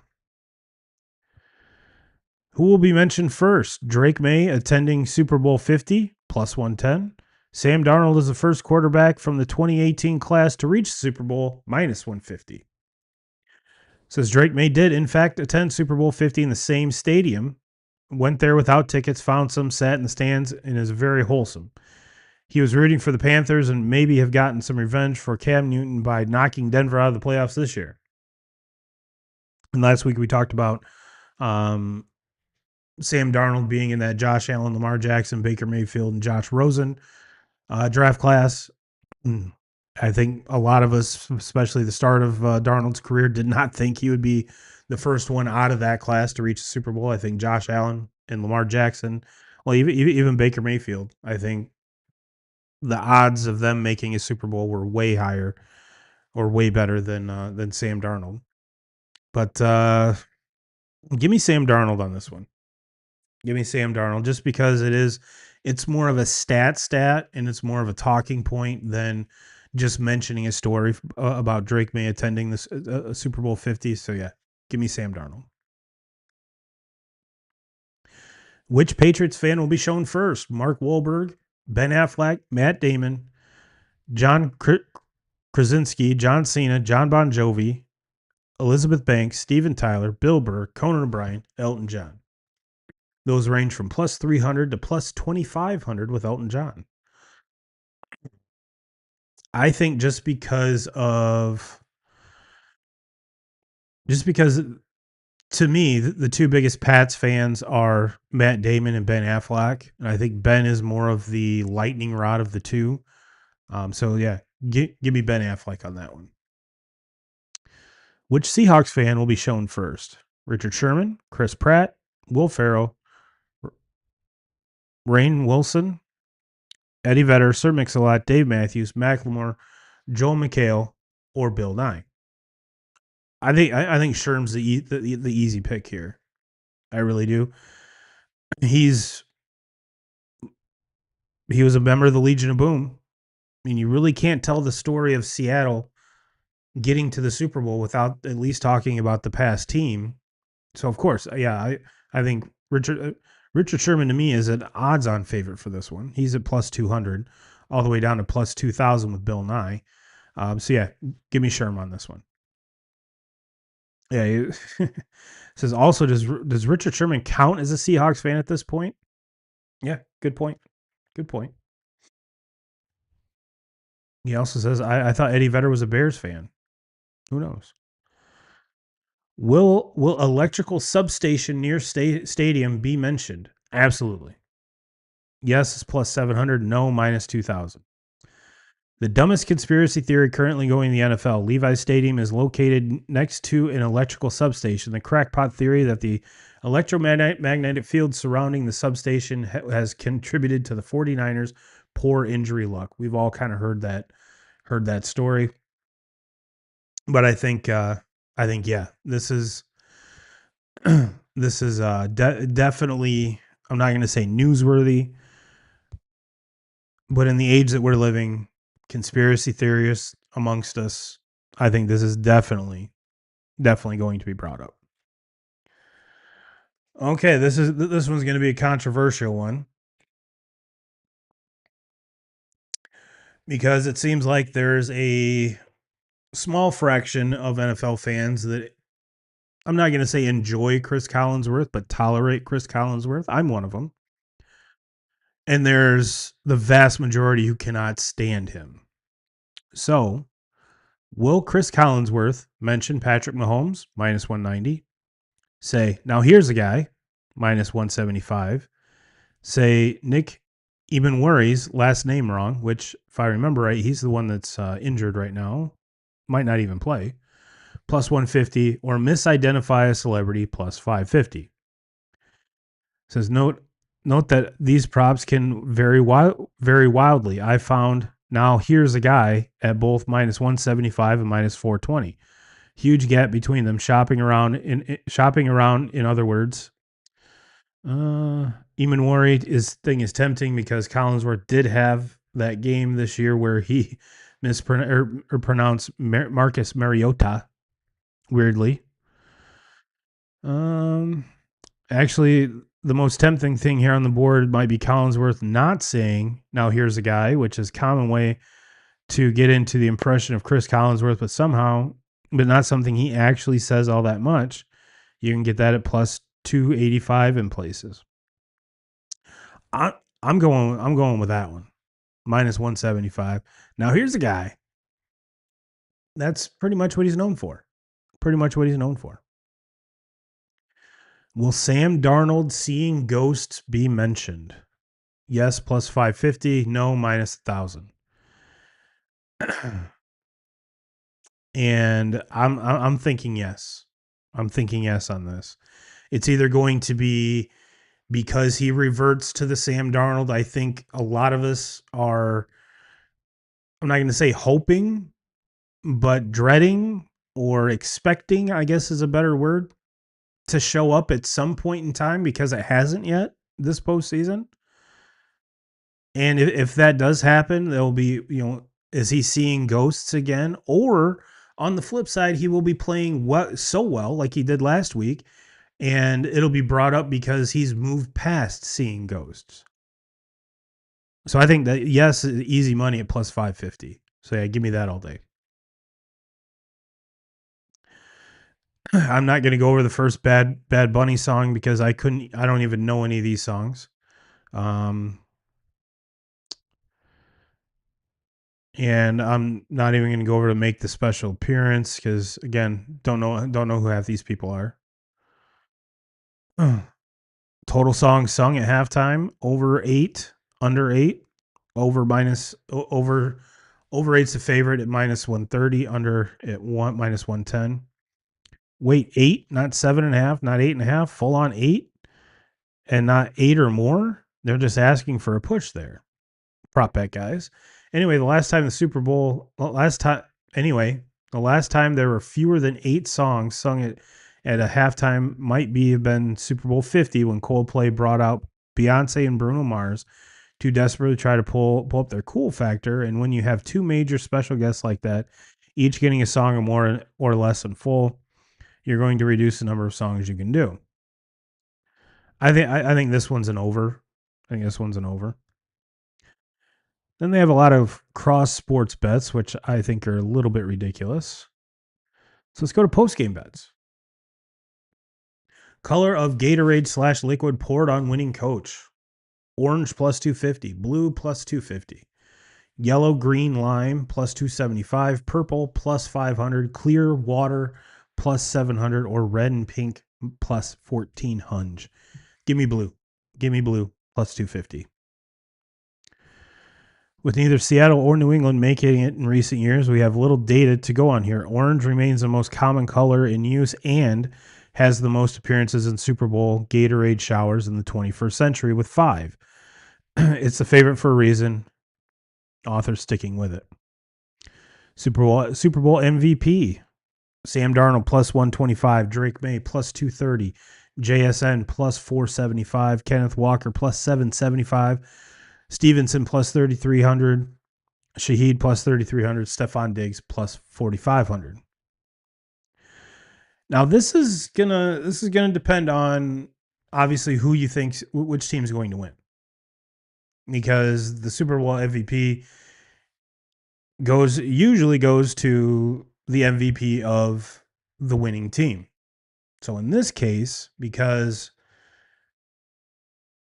Who will be mentioned first? Drake May attending Super Bowl 50, plus 110. Sam Darnold is the first quarterback from the 2018 class to reach the Super Bowl, minus 150. Says Drake May did, in fact, attend Super Bowl 50 in the same stadium. Went there without tickets, found some, sat in the stands, and is very wholesome. He was rooting for the Panthers and maybe have gotten some revenge for Cam Newton by knocking Denver out of the playoffs this year. And last week we talked about Sam Darnold being in that Josh Allen, Lamar Jackson, Baker Mayfield, and Josh Rosen draft class. I think a lot of us, especially the start of Darnold's career, did not think he would be the first one out of that class to reach the Super Bowl. I think Josh Allen and Lamar Jackson, well, even Baker Mayfield, I think the odds of them making a Super Bowl were way higher or way better than Sam Darnold. But give me Sam Darnold on this one. Give me Sam Darnold just because it's more of a stat and it's more of a talking point than just mentioning a story about Drake May attending this Super Bowl 50. So yeah, give me Sam Darnold. Which Patriots fan will be shown first? Mark Wahlberg, Ben Affleck, Matt Damon, John Krasinski, John Cena, John Bon Jovi, Elizabeth Banks, Steven Tyler, Bill Burr, Conan O'Brien, Elton John. Those range from plus 300 to plus 2,500 with Elton John. I think just because to me, the two biggest Pats fans are Matt Damon and Ben Affleck. And I think Ben is more of the lightning rod of the two. So yeah, give me Ben Affleck on that one. Which Seahawks fan will be shown first? Richard Sherman, Chris Pratt, Will Ferrell, Rainn Wilson, Eddie Vedder, Sir Mix-a-Lot, Dave Matthews, Macklemore, Joel McHale, or Bill Nye. I think Sherm's the easy pick here. I really do. He was a member of the Legion of Boom. I mean, you really can't tell the story of Seattle getting to the Super Bowl without at least talking about the past team. So of course, yeah, I think Richard Sherman to me is an odds-on favorite for this one. He's at plus 200, all the way down to plus 2,000 with Bill Nye. So yeah, give me Sherman on this one. Yeah. Says also, does Richard Sherman count as a Seahawks fan at this point? Yeah, good point. Good point. He also says, I thought Eddie Vedder was a Bears fan. Who knows? Will electrical substation near stadium be mentioned? Absolutely. Yes, it's plus 700. No, minus 2,000. The dumbest conspiracy theory currently going in the NFL. Levi Stadium is located next to an electrical substation. The crackpot theory that the electromagnetic field surrounding the substation has contributed to the 49ers' poor injury luck. We've all kind of heard that story. But I think yeah, this is this is definitely, I'm not going to say newsworthy, but in the age that we're living, conspiracy theorists amongst us, I think this is definitely going to be brought up. Okay, this one's going to be a controversial one because it seems like there's a small fraction of NFL fans that, I'm not going to say enjoy Chris Collinsworth, but tolerate Chris Collinsworth. I'm one of them. And there's the vast majority who cannot stand him. So, will Chris Collinsworth mention Patrick Mahomes, minus 190? Say, now here's a guy, minus 175. Say, Nick Ebenworry's last name wrong, which, if I remember right, he's the one that's injured right now. Might not even play. Plus 150, or misidentify a celebrity, plus 550. Says, note that these props can vary wildly. I found, now here's a guy at both minus 175 and minus 420. Huge gap between them. Shopping around, in other words. Eamon is thing is tempting because Collinsworth did have that game this year where he mispronounced Marcus Mariota weirdly. Actually, the most tempting thing here on the board might be Collinsworth not saying, now here's a guy, which is a common way to get into the impression of Chris Collinsworth, but not something he actually says all that much. You can get that at plus 285 in places. I'm going with that one. Minus 175. Now here's a guy. That's pretty much what he's known for. Will Sam Darnold seeing ghosts be mentioned? Yes, plus 550. No, minus 1,000. And I'm thinking yes. I'm thinking yes on this. It's either going to be because he reverts to the Sam Darnold. I think a lot of us are, I'm not going to say hoping, but dreading or expecting, I guess is a better word, to show up at some point in time because it hasn't yet this postseason. And if that does happen, there'll be, is he seeing ghosts again? Or on the flip side, he will be playing so well like he did last week, and it'll be brought up because he's moved past seeing ghosts. So I think that, yes, easy money at plus 550. So yeah, give me that all day. I'm not going to go over the first Bad Bunny song because I don't even know any of these songs. And I'm not even going to go over to make the special appearance because, again, don't know who half these people are. Total songs sung at halftime, over 8, under 8, over eight's the favorite at minus 130, under at minus 110. Wait, 8, not 7.5, not 8.5, full on 8, and not 8 or more. They're just asking for a push there. Prop bet guys. Anyway, the last time there were fewer than 8 songs sung at a halftime might have been Super Bowl 50 when Coldplay brought out Beyonce and Bruno Mars to desperately try to pull up their cool factor. And when you have 2 major special guests like that, each getting a song or more or less in full, you're going to reduce the number of songs you can do. I think this one's an over. Then they have a lot of cross sports bets, which I think are a little bit ridiculous. So let's go to post game bets. Color of Gatorade / liquid poured on winning coach. Orange plus 250. Blue plus 250. Yellow, green, lime plus 275. Purple plus 500. Clear water plus 700. Or red and pink plus 1400. Give me blue. Give me blue plus 250. With neither Seattle or New England making it in recent years, we have little data to go on here. Orange remains the most common color in use and has the most appearances in Super Bowl Gatorade showers in the 21st century with 5. It's a favorite for a reason. Authors sticking with it. Super Bowl MVP. Sam Darnold plus 125. Drake May plus 230. JSN plus 475. Kenneth Walker plus 775. Stevenson plus 3,300. Shaheed plus 3,300. Stephon Diggs plus 4,500. Now this is gonna depend on obviously who you think which team is going to win, because the Super Bowl MVP usually goes to the MVP of the winning team. So in this case, because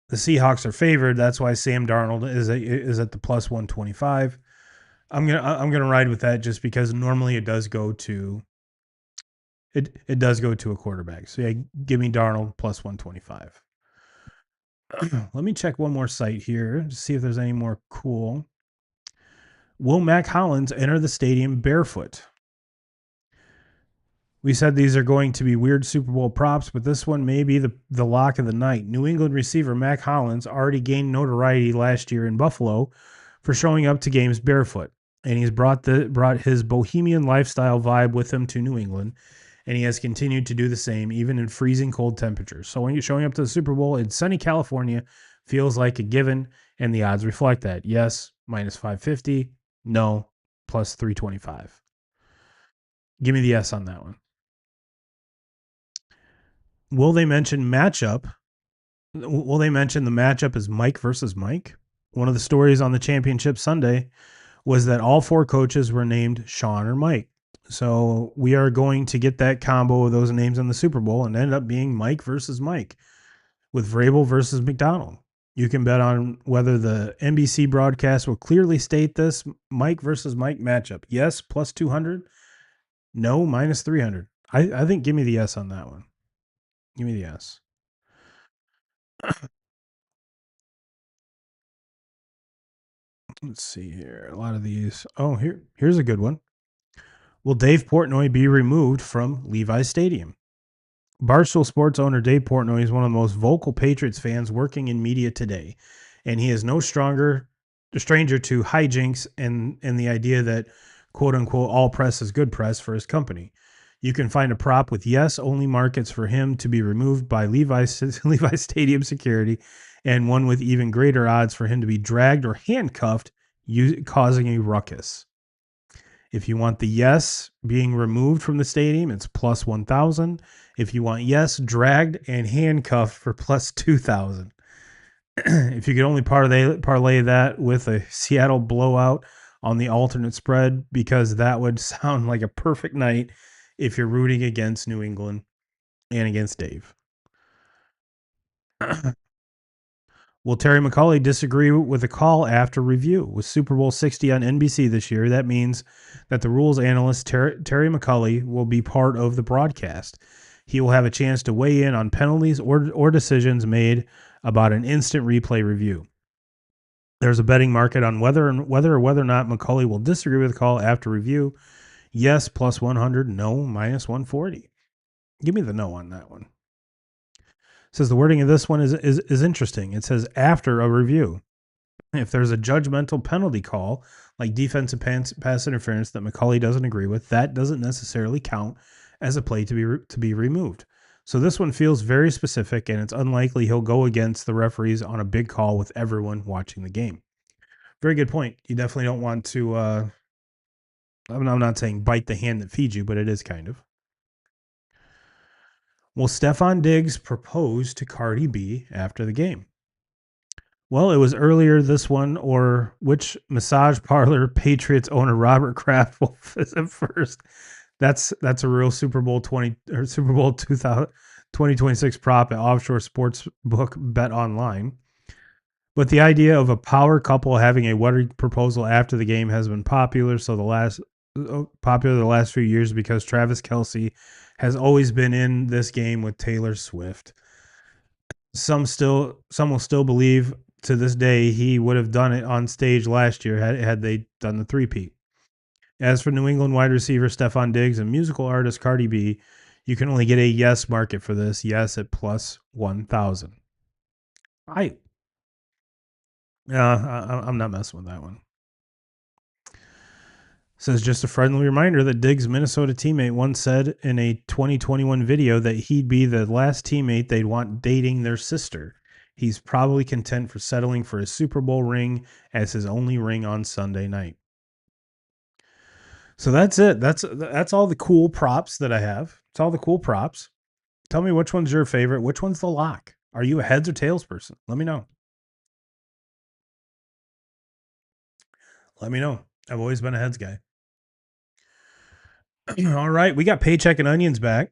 the Seahawks are favored, that's why Sam Darnold is at the plus 125. I'm gonna ride with that just because normally it does go to a quarterback. So yeah, give me Darnold plus 125. Let me check one more site here to see if there's any more cool. Will Mac Hollins enter the stadium barefoot? We said these are going to be weird Super Bowl props, but this one may be the lock of the night. New England receiver Mac Hollins already gained notoriety last year in Buffalo for showing up to games barefoot, and he's brought his bohemian lifestyle vibe with him to New England, and he has continued to do the same even in freezing cold temperatures. So when you're showing up to the Super Bowl in sunny California, feels like a given, and the odds reflect that. Yes, minus 550. No, plus 325. Give me the yes on that one. Will they mention matchup? Will they mention the matchup is Mike versus Mike? One of the stories on the championship Sunday was that all 4 coaches were named Sean or Mike. So we are going to get that combo of those names in the Super Bowl and end up being Mike versus Mike with Vrabel versus McDonald. You can bet on whether the NBC broadcast will clearly state this Mike versus Mike matchup. Yes, plus 200. No, minus 300. I think give me the yes on that one. Give me the yes. Let's see here. A lot of these. Oh, here's a good one. Will Dave Portnoy be removed from Levi Stadium? Barstool Sports owner Dave Portnoy is one of the most vocal Patriots fans working in media today, and he is no stranger to hijinks and the idea that quote unquote all press is good press for his company. You can find a prop with yes only markets for him to be removed by Levi Stadium security, and one with even greater odds for him to be dragged or handcuffed, causing a ruckus. If you want the yes being removed from the stadium, it's plus 1,000. If you want yes dragged and handcuffed for plus 2,000. If you could only parlay that with a Seattle blowout on the alternate spread, because that would sound like a perfect night if you're rooting against New England and against Dave. Will Terry McAulay disagree with a call after review? With Super Bowl 60 on NBC this year, that means that the rules analyst Terry McAulay will be part of the broadcast. He will have a chance to weigh in on penalties or decisions made about an instant replay review. There's a betting market on whether or not McAulay will disagree with the call after review. Yes, plus 100. No, minus 140. Give me the no on that one. It says the wording of this one is interesting. It says after a review. If there's a judgmental penalty call, like defensive pass interference that McAulay doesn't agree with, that doesn't necessarily count as a play to be removed. So this one feels very specific, and it's unlikely he'll go against the referees on a big call with everyone watching the game. Very good point. You definitely don't want to, I'm not saying bite the hand that feeds you, but it is kind of. Will Stephon Diggs propose to Cardi B after the game? Well, it was earlier this one, or which massage parlor Patriots owner Robert Kraft will visit first. That's a real Super Bowl 20 or Super Bowl 2000 2026 prop at offshore sports book Bet Online. But the idea of a power couple having a wedding proposal after the game has been popular. So popular the last few years because Travis Kelce has always been in this game with Taylor Swift. Some will still believe to this day he would have done it on stage last year had they done the three-peat. As for New England wide receiver Stephon Diggs and musical artist Cardi B, you can only get a yes market for this. Yes at plus 1,000. I'm not messing with that one. Says just a friendly reminder that Diggs' Minnesota teammate once said in a 2021 video that he'd be the last teammate they'd want dating their sister. He's probably content for settling for a Super Bowl ring as his only ring on Sunday night. So that's it. That's all the cool props that I have. It's all the cool props. Tell me which one's your favorite. Which one's the lock? Are you a heads or tails person? Let me know. Let me know. I've always been a heads guy. All right, we got Paycheck and Onions back.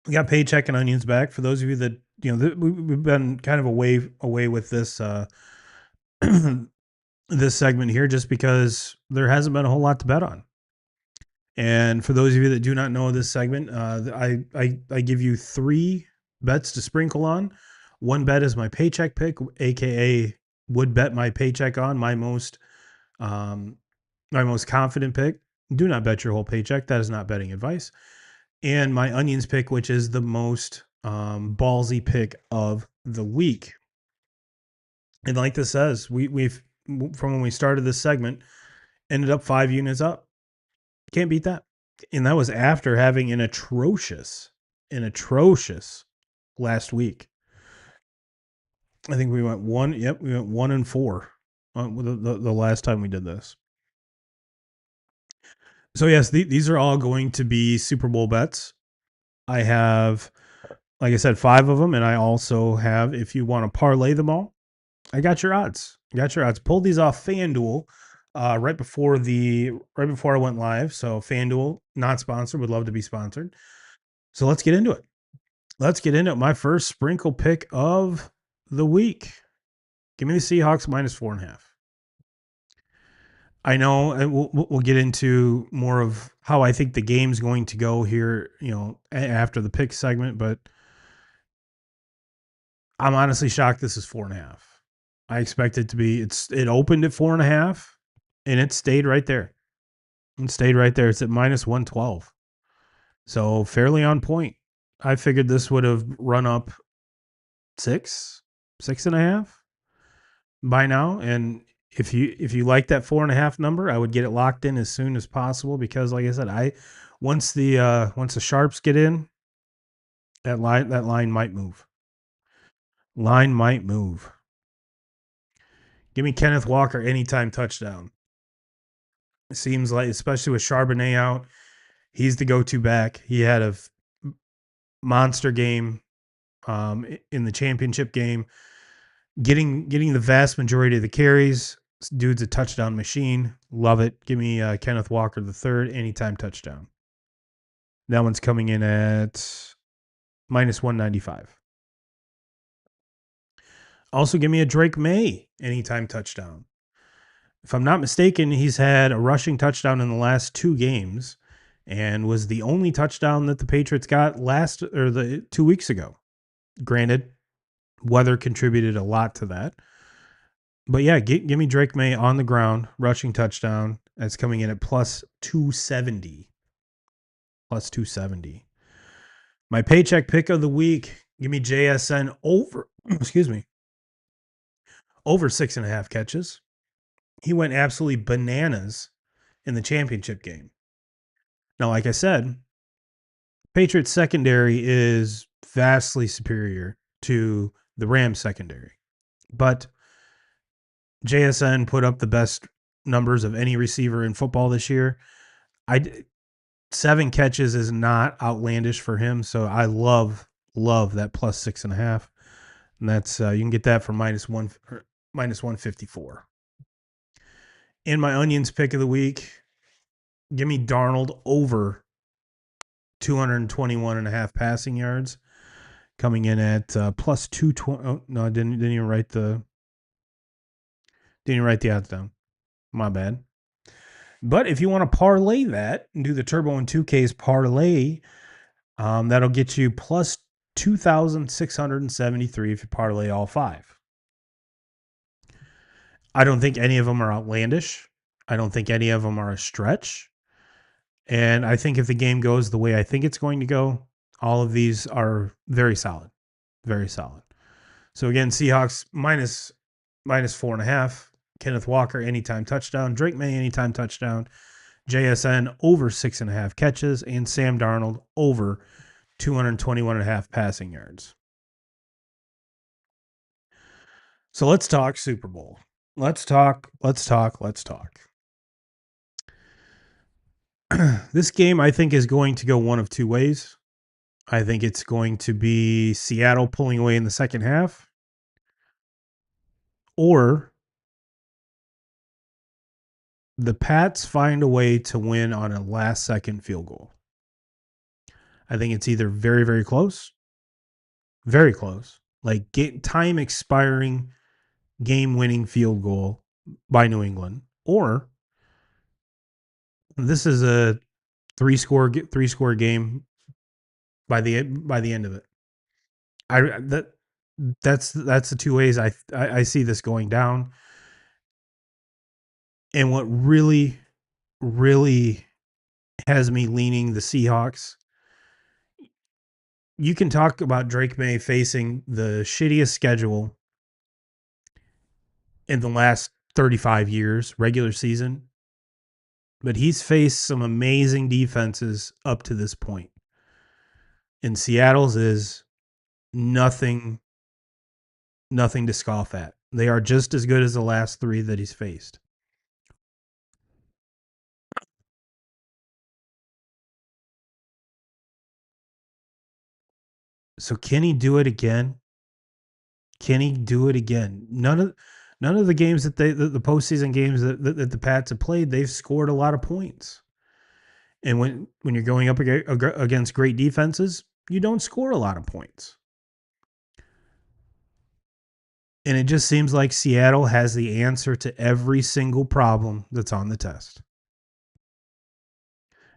For those of you that we've been kind of away with this this segment here, just because there hasn't been a whole lot to bet on. And for those of you that do not know this segment, I give you 3 bets to sprinkle on. One bet is my paycheck pick, aka would bet my paycheck on my most confident pick. Do not bet your whole paycheck. That is not betting advice. And my onions pick, which is the most ballsy pick of the week. And like this says, we've from when we started this segment, ended up 5 units up. Can't beat that. And that was after having an atrocious last week. I think we went 1-4 the last time we did this. So yes, these are all going to be Super Bowl bets. I have, like I said, 5 of them, and I also have, if you want to parlay them all, I got your odds. Pulled these off FanDuel right before I went live. So FanDuel, not sponsored, would love to be sponsored. So let's get into it. My first sprinkle pick of the week. Give me the Seahawks minus 4.5. I know, and we'll get into more of how I think the game's going to go here, after the pick segment, but I'm honestly shocked this is 4.5. I expect it to be, it opened at 4.5 and it stayed right there. It's at minus 112. So fairly on point. I figured this would have run up 6.5 by now. And if you like that 4.5 number, I would get it locked in as soon as possible, because like I said, once the sharps get in, that line might move. Give me Kenneth Walker anytime touchdown. It seems like, especially with Charbonnet out, he's the go-to back. He had a monster game in the championship game, getting the vast majority of the carries. This dude's a touchdown machine. Love it. Give me Kenneth Walker the third anytime touchdown. That one's coming in at minus 195. Also, give me a Drake May anytime touchdown. If I'm not mistaken, he's had a rushing touchdown in the last 2 games, and was the only touchdown that the Patriots got 2 weeks ago. Granted, weather contributed a lot to that. But yeah, give me Drake May on the ground, rushing touchdown. That's coming in at plus 270. My paycheck pick of the week, give me JSN over, over 6.5 catches. He went absolutely bananas in the championship game. Now, like I said, Patriots secondary is vastly superior to the Rams secondary. But JSN put up the best numbers of any receiver in football this year. 7 catches is not outlandish for him, so I love that plus 6.5, and that's you can get that for minus 154. In my onions pick of the week, give me Darnold over 221 and a half passing yards, coming in at plus 220. Oh, no, I didn't even write the odds down. My bad. But if you want to parlay that and do the Turbo and 2Ks parlay, that'll get you plus 2,673 if you parlay all five. I don't think any of them are outlandish. I don't think any of them are a stretch. And I think if the game goes the way I think it's going to go, all of these are very solid. Very solid. So again, Seahawks minus 4.5. Kenneth Walker, anytime touchdown. Drake May, anytime touchdown. JSN over 6.5 catches. And Sam Darnold over 221.5 passing yards. So let's talk Super Bowl. Let's talk. This game, I think, is going to go one of two ways. I think it's going to be Seattle pulling away in the second half, or the Pats find a way to win on a last-second field goal. I think it's either very, very close, like time expiring, game-winning field goal by New England, or this is a three-score game by the end of it. That's the two ways I see this going down. And what really, really has me leaning the Seahawks. You can talk about Drake May facing the shittiest schedule in the last 35 years, regular season, but he's faced some amazing defenses up to this point. And Seattle's is nothing to scoff at. They are just as good as the last three that he's faced. So can he do it again? None of the games that the postseason games that the Pats have played, they've scored a lot of points. And when you're going up against great defenses, you don't score a lot of points. And it just seems like Seattle has the answer to every single problem that's on the test.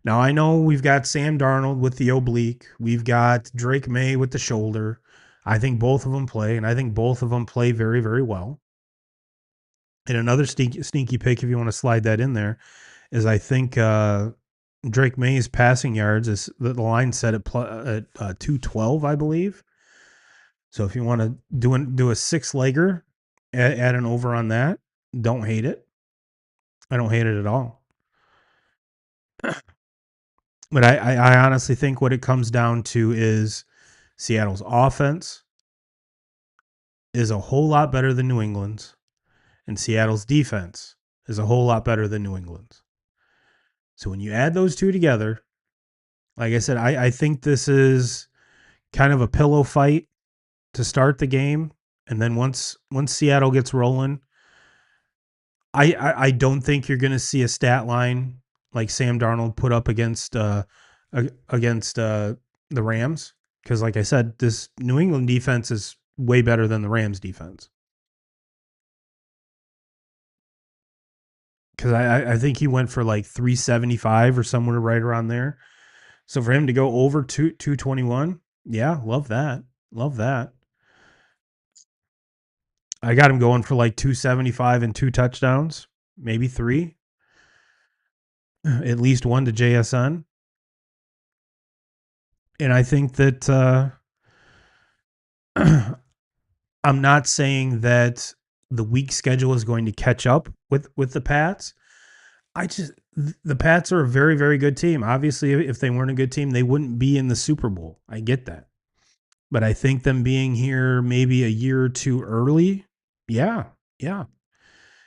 Now, I know we've got Sam Darnold with the oblique. We've got Drake May with the shoulder. I think both of them play, and I think both of them play very, very well. And another sneaky pick, if you want to slide that in there, is I think Drake May's passing yards is the line set at 212, I believe. So if you want to do a six-legger, add an over on that. Don't hate it. I don't hate it at all. But I honestly think what it comes down to is Seattle's offense is a whole lot better than New England's, and Seattle's defense is a whole lot better than New England's. So when you add those two together, like I said, I think this is kind of a pillow fight to start the game. And then once Seattle gets rolling, I don't think you're going to see a stat line like Sam Darnold put up against the Rams. Because like I said, this New England defense is way better than the Rams defense. Because I think he went for like 375 or somewhere right around there. So for him to go over 221, yeah, love that. Love that. I got him going for like 275 and 2 touchdowns, maybe 3. At least 1 to JSN. And I think that I'm not saying that the weak schedule is going to catch up with the Pats. The Pats are a very, very good team. Obviously, if they weren't a good team, they wouldn't be in the Super Bowl. I get that. But I think them being here maybe a year or two early, yeah.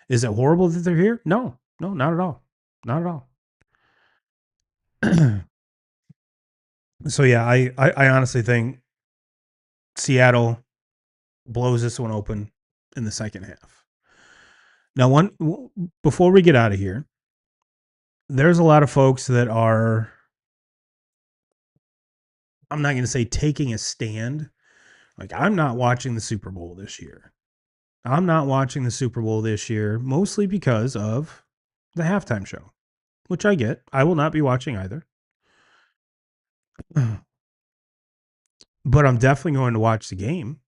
Is it horrible that they're here? No, not at all. Not at all. So yeah, I honestly think Seattle blows this one open in the second half. Now, before we get out of here, there's a lot of folks that are I'm not going to say taking a stand. Like, I'm not watching the Super Bowl this year. I'm not watching the Super Bowl this year, mostly because of the halftime show, which I get. I will not be watching either. But I'm definitely going to watch the game.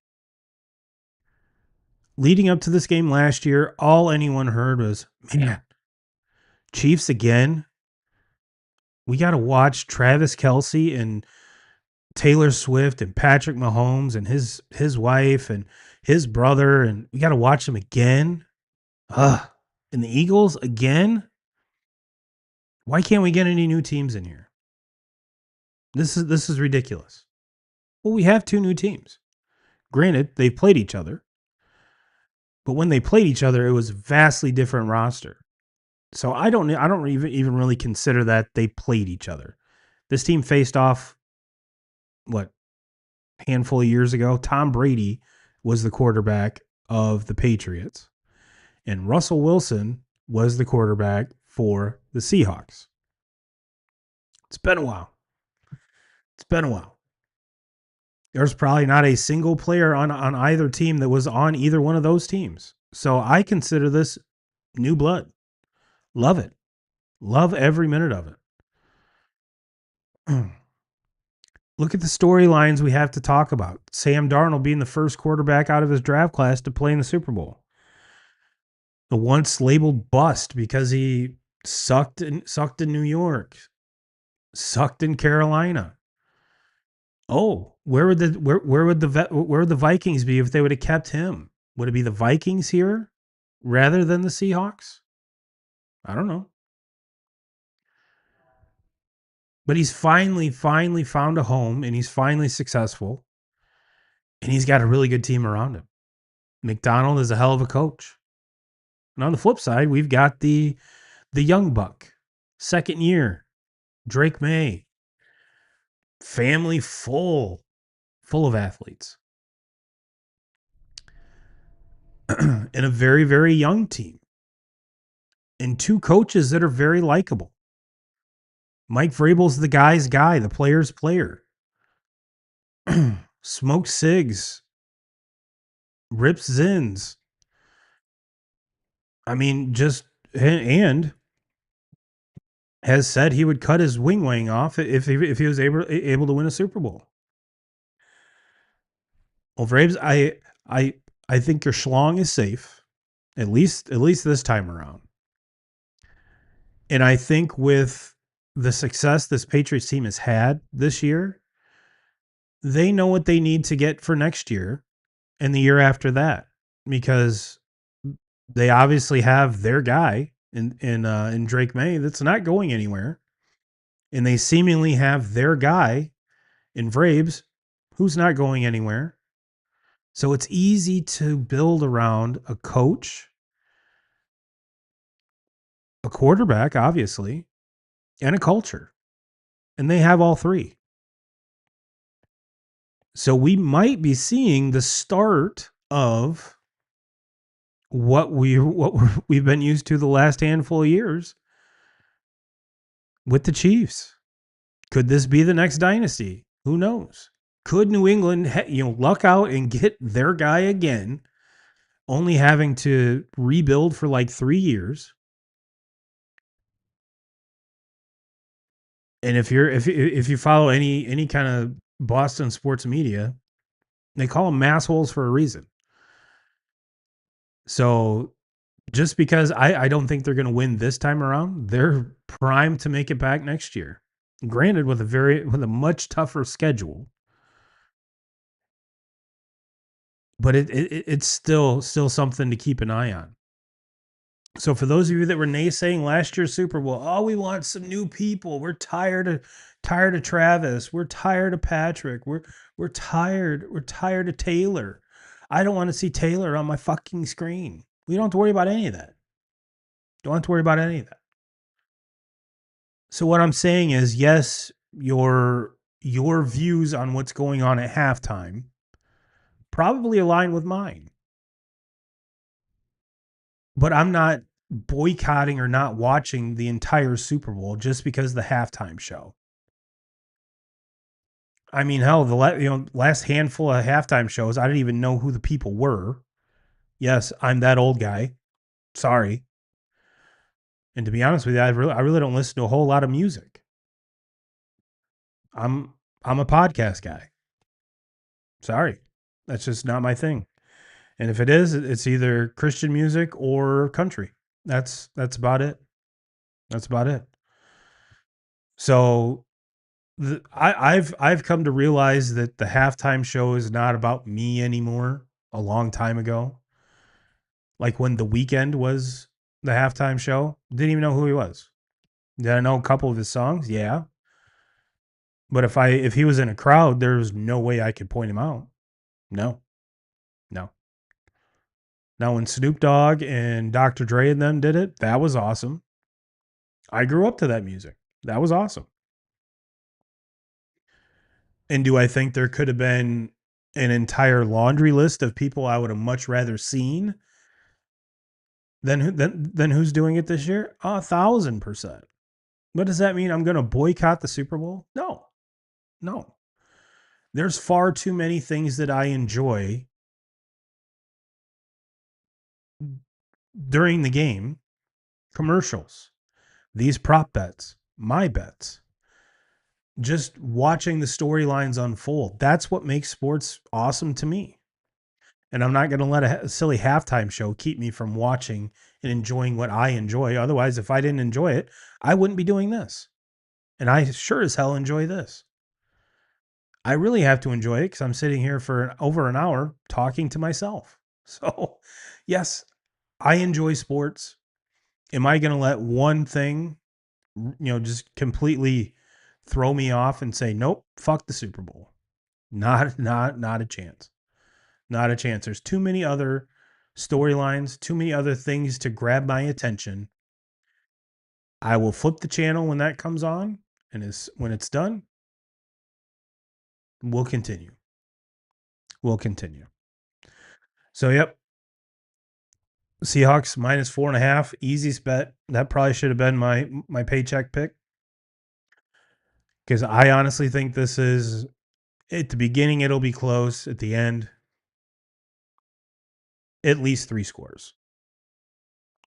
Leading up to this game last year, all anyone heard was, man, Chiefs again. We got to watch Travis Kelce and Taylor Swift and Patrick Mahomes and his wife and his brother, and we got to watch them again. Ugh. And the Eagles again. Why can't we get any new teams in here? This is ridiculous. Well, we have two new teams. Granted, they played each other, but when they played each other, it was a vastly different roster. So I don't even really consider that they played each other. This team faced off what, handful of years ago. Tom Brady was the quarterback of the Patriots, and Russell Wilson was the quarterback for the Seahawks. It's been a while. It's been a while. There's probably not a single player on either team that was on either one of those teams. So I consider this new blood. Love it. Love every minute of it. Look at the storylines we have to talk about. Sam Darnold being the first quarterback out of his draft class to play in the Super Bowl. The once labeled bust because he sucked in New York, sucked in Carolina. Oh, where would the Vikings be if they would have kept him? Would it be the Vikings here rather than the Seahawks? I don't know. But he's finally found a home, and he's finally successful, and he's got a really good team around him. McDonald is a hell of a coach. And on the flip side, we've got the young buck, second year, Drake May, family full of athletes, and a very, very young team, and two coaches that are very likable. Mike Vrabel's the guy's guy, the player's player. Smokes cigs, rips zins. I mean, and has said he would cut his wing off if he was able to win a Super Bowl. Well, Vrabes, I think your schlong is safe, at least this time around. And I think with the success this Patriots team has had this year, they know what they need to get for next year and the year after that, because they obviously have their guy in Drake May that's not going anywhere, and they seemingly have their guy in Vrabes who's not going anywhere. So it's easy to build around a coach, a quarterback, obviously, and a culture. And they have all three. So we might be seeing the start of what we've been used to the last handful of years with the Chiefs. Could this be the next dynasty? Who knows? Could New England, luck out and get their guy again, only having to rebuild for like 3 years? And if you follow any kind of Boston sports media, they call them massholes for a reason. So just because I don't think they're going to win this time around, they're primed to make it back next year. Granted, with a much tougher schedule, but it's still something to keep an eye on. So for those of you that were naysaying last year's Super Bowl, oh, we want some new people. We're tired of Travis. We're tired of Patrick. We're tired of Taylor. I don't want to see Taylor on my fucking screen. We don't have to worry about any of that. Don't have to worry about any of that. So what I'm saying is, yes, your views on what's going on at halftime probably align with mine. But I'm not boycotting or not watching the entire Super Bowl just because of the halftime show. I mean, hell, last handful of halftime shows, I didn't even know who the people were. Yes, I'm that old guy. Sorry. And to be honest with you, I really don't listen to a whole lot of music. I'm I'm a podcast guy. Sorry. That's just not my thing. And if it is, it's either Christian music or country. That's about it. That's about it. So I've come to realize that the halftime show is not about me anymore. A long time ago, like when The Weekend was the halftime show, didn't even know who he was. Did I know a couple of his songs? Yeah, but if he was in a crowd, there's no way I could point him out. No, no. Now when Snoop Dogg and Dr. Dre and them did it, that was awesome. I grew up to that music. That was awesome. And do I think there could have been an entire laundry list of people I would have much rather seen than who's doing it this year? 1,000%. What does that mean? I'm going to boycott the Super Bowl? No, no. There's far too many things that I enjoy during the game. Commercials, these prop bets, my bets, just watching the storylines unfold. That's what makes sports awesome to me. And I'm not going to let a silly halftime show keep me from watching and enjoying what I enjoy. Otherwise, if I didn't enjoy it, I wouldn't be doing this. And I sure as hell enjoy this. I really have to enjoy it because I'm sitting here for over an hour talking to myself. So, yes, I enjoy sports. Am I going to let one thing, just completely throw me off and say, nope, fuck the Super Bowl? Not a chance. Not a chance. There's too many other storylines, too many other things to grab my attention. I will flip the channel when that comes on, and when it's done, we'll continue. We'll continue. So, yep, Seahawks -4.5, easiest bet. That probably should have been my paycheck pick because I honestly think this is at the beginning it'll be close. At the end, at least three scores.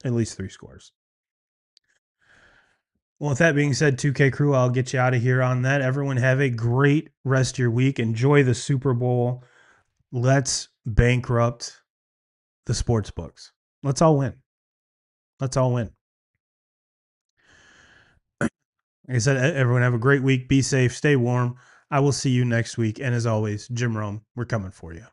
At least three scores. Well, with that being said, 2K crew, I'll get you out of here on that. Everyone have a great rest of your week. Enjoy the Super Bowl. Let's bankrupt the sports books. Let's all win. Let's all win. Like I said, everyone have a great week. Be safe. Stay warm. I will see you next week. And as always, Jim Rome, we're coming for you.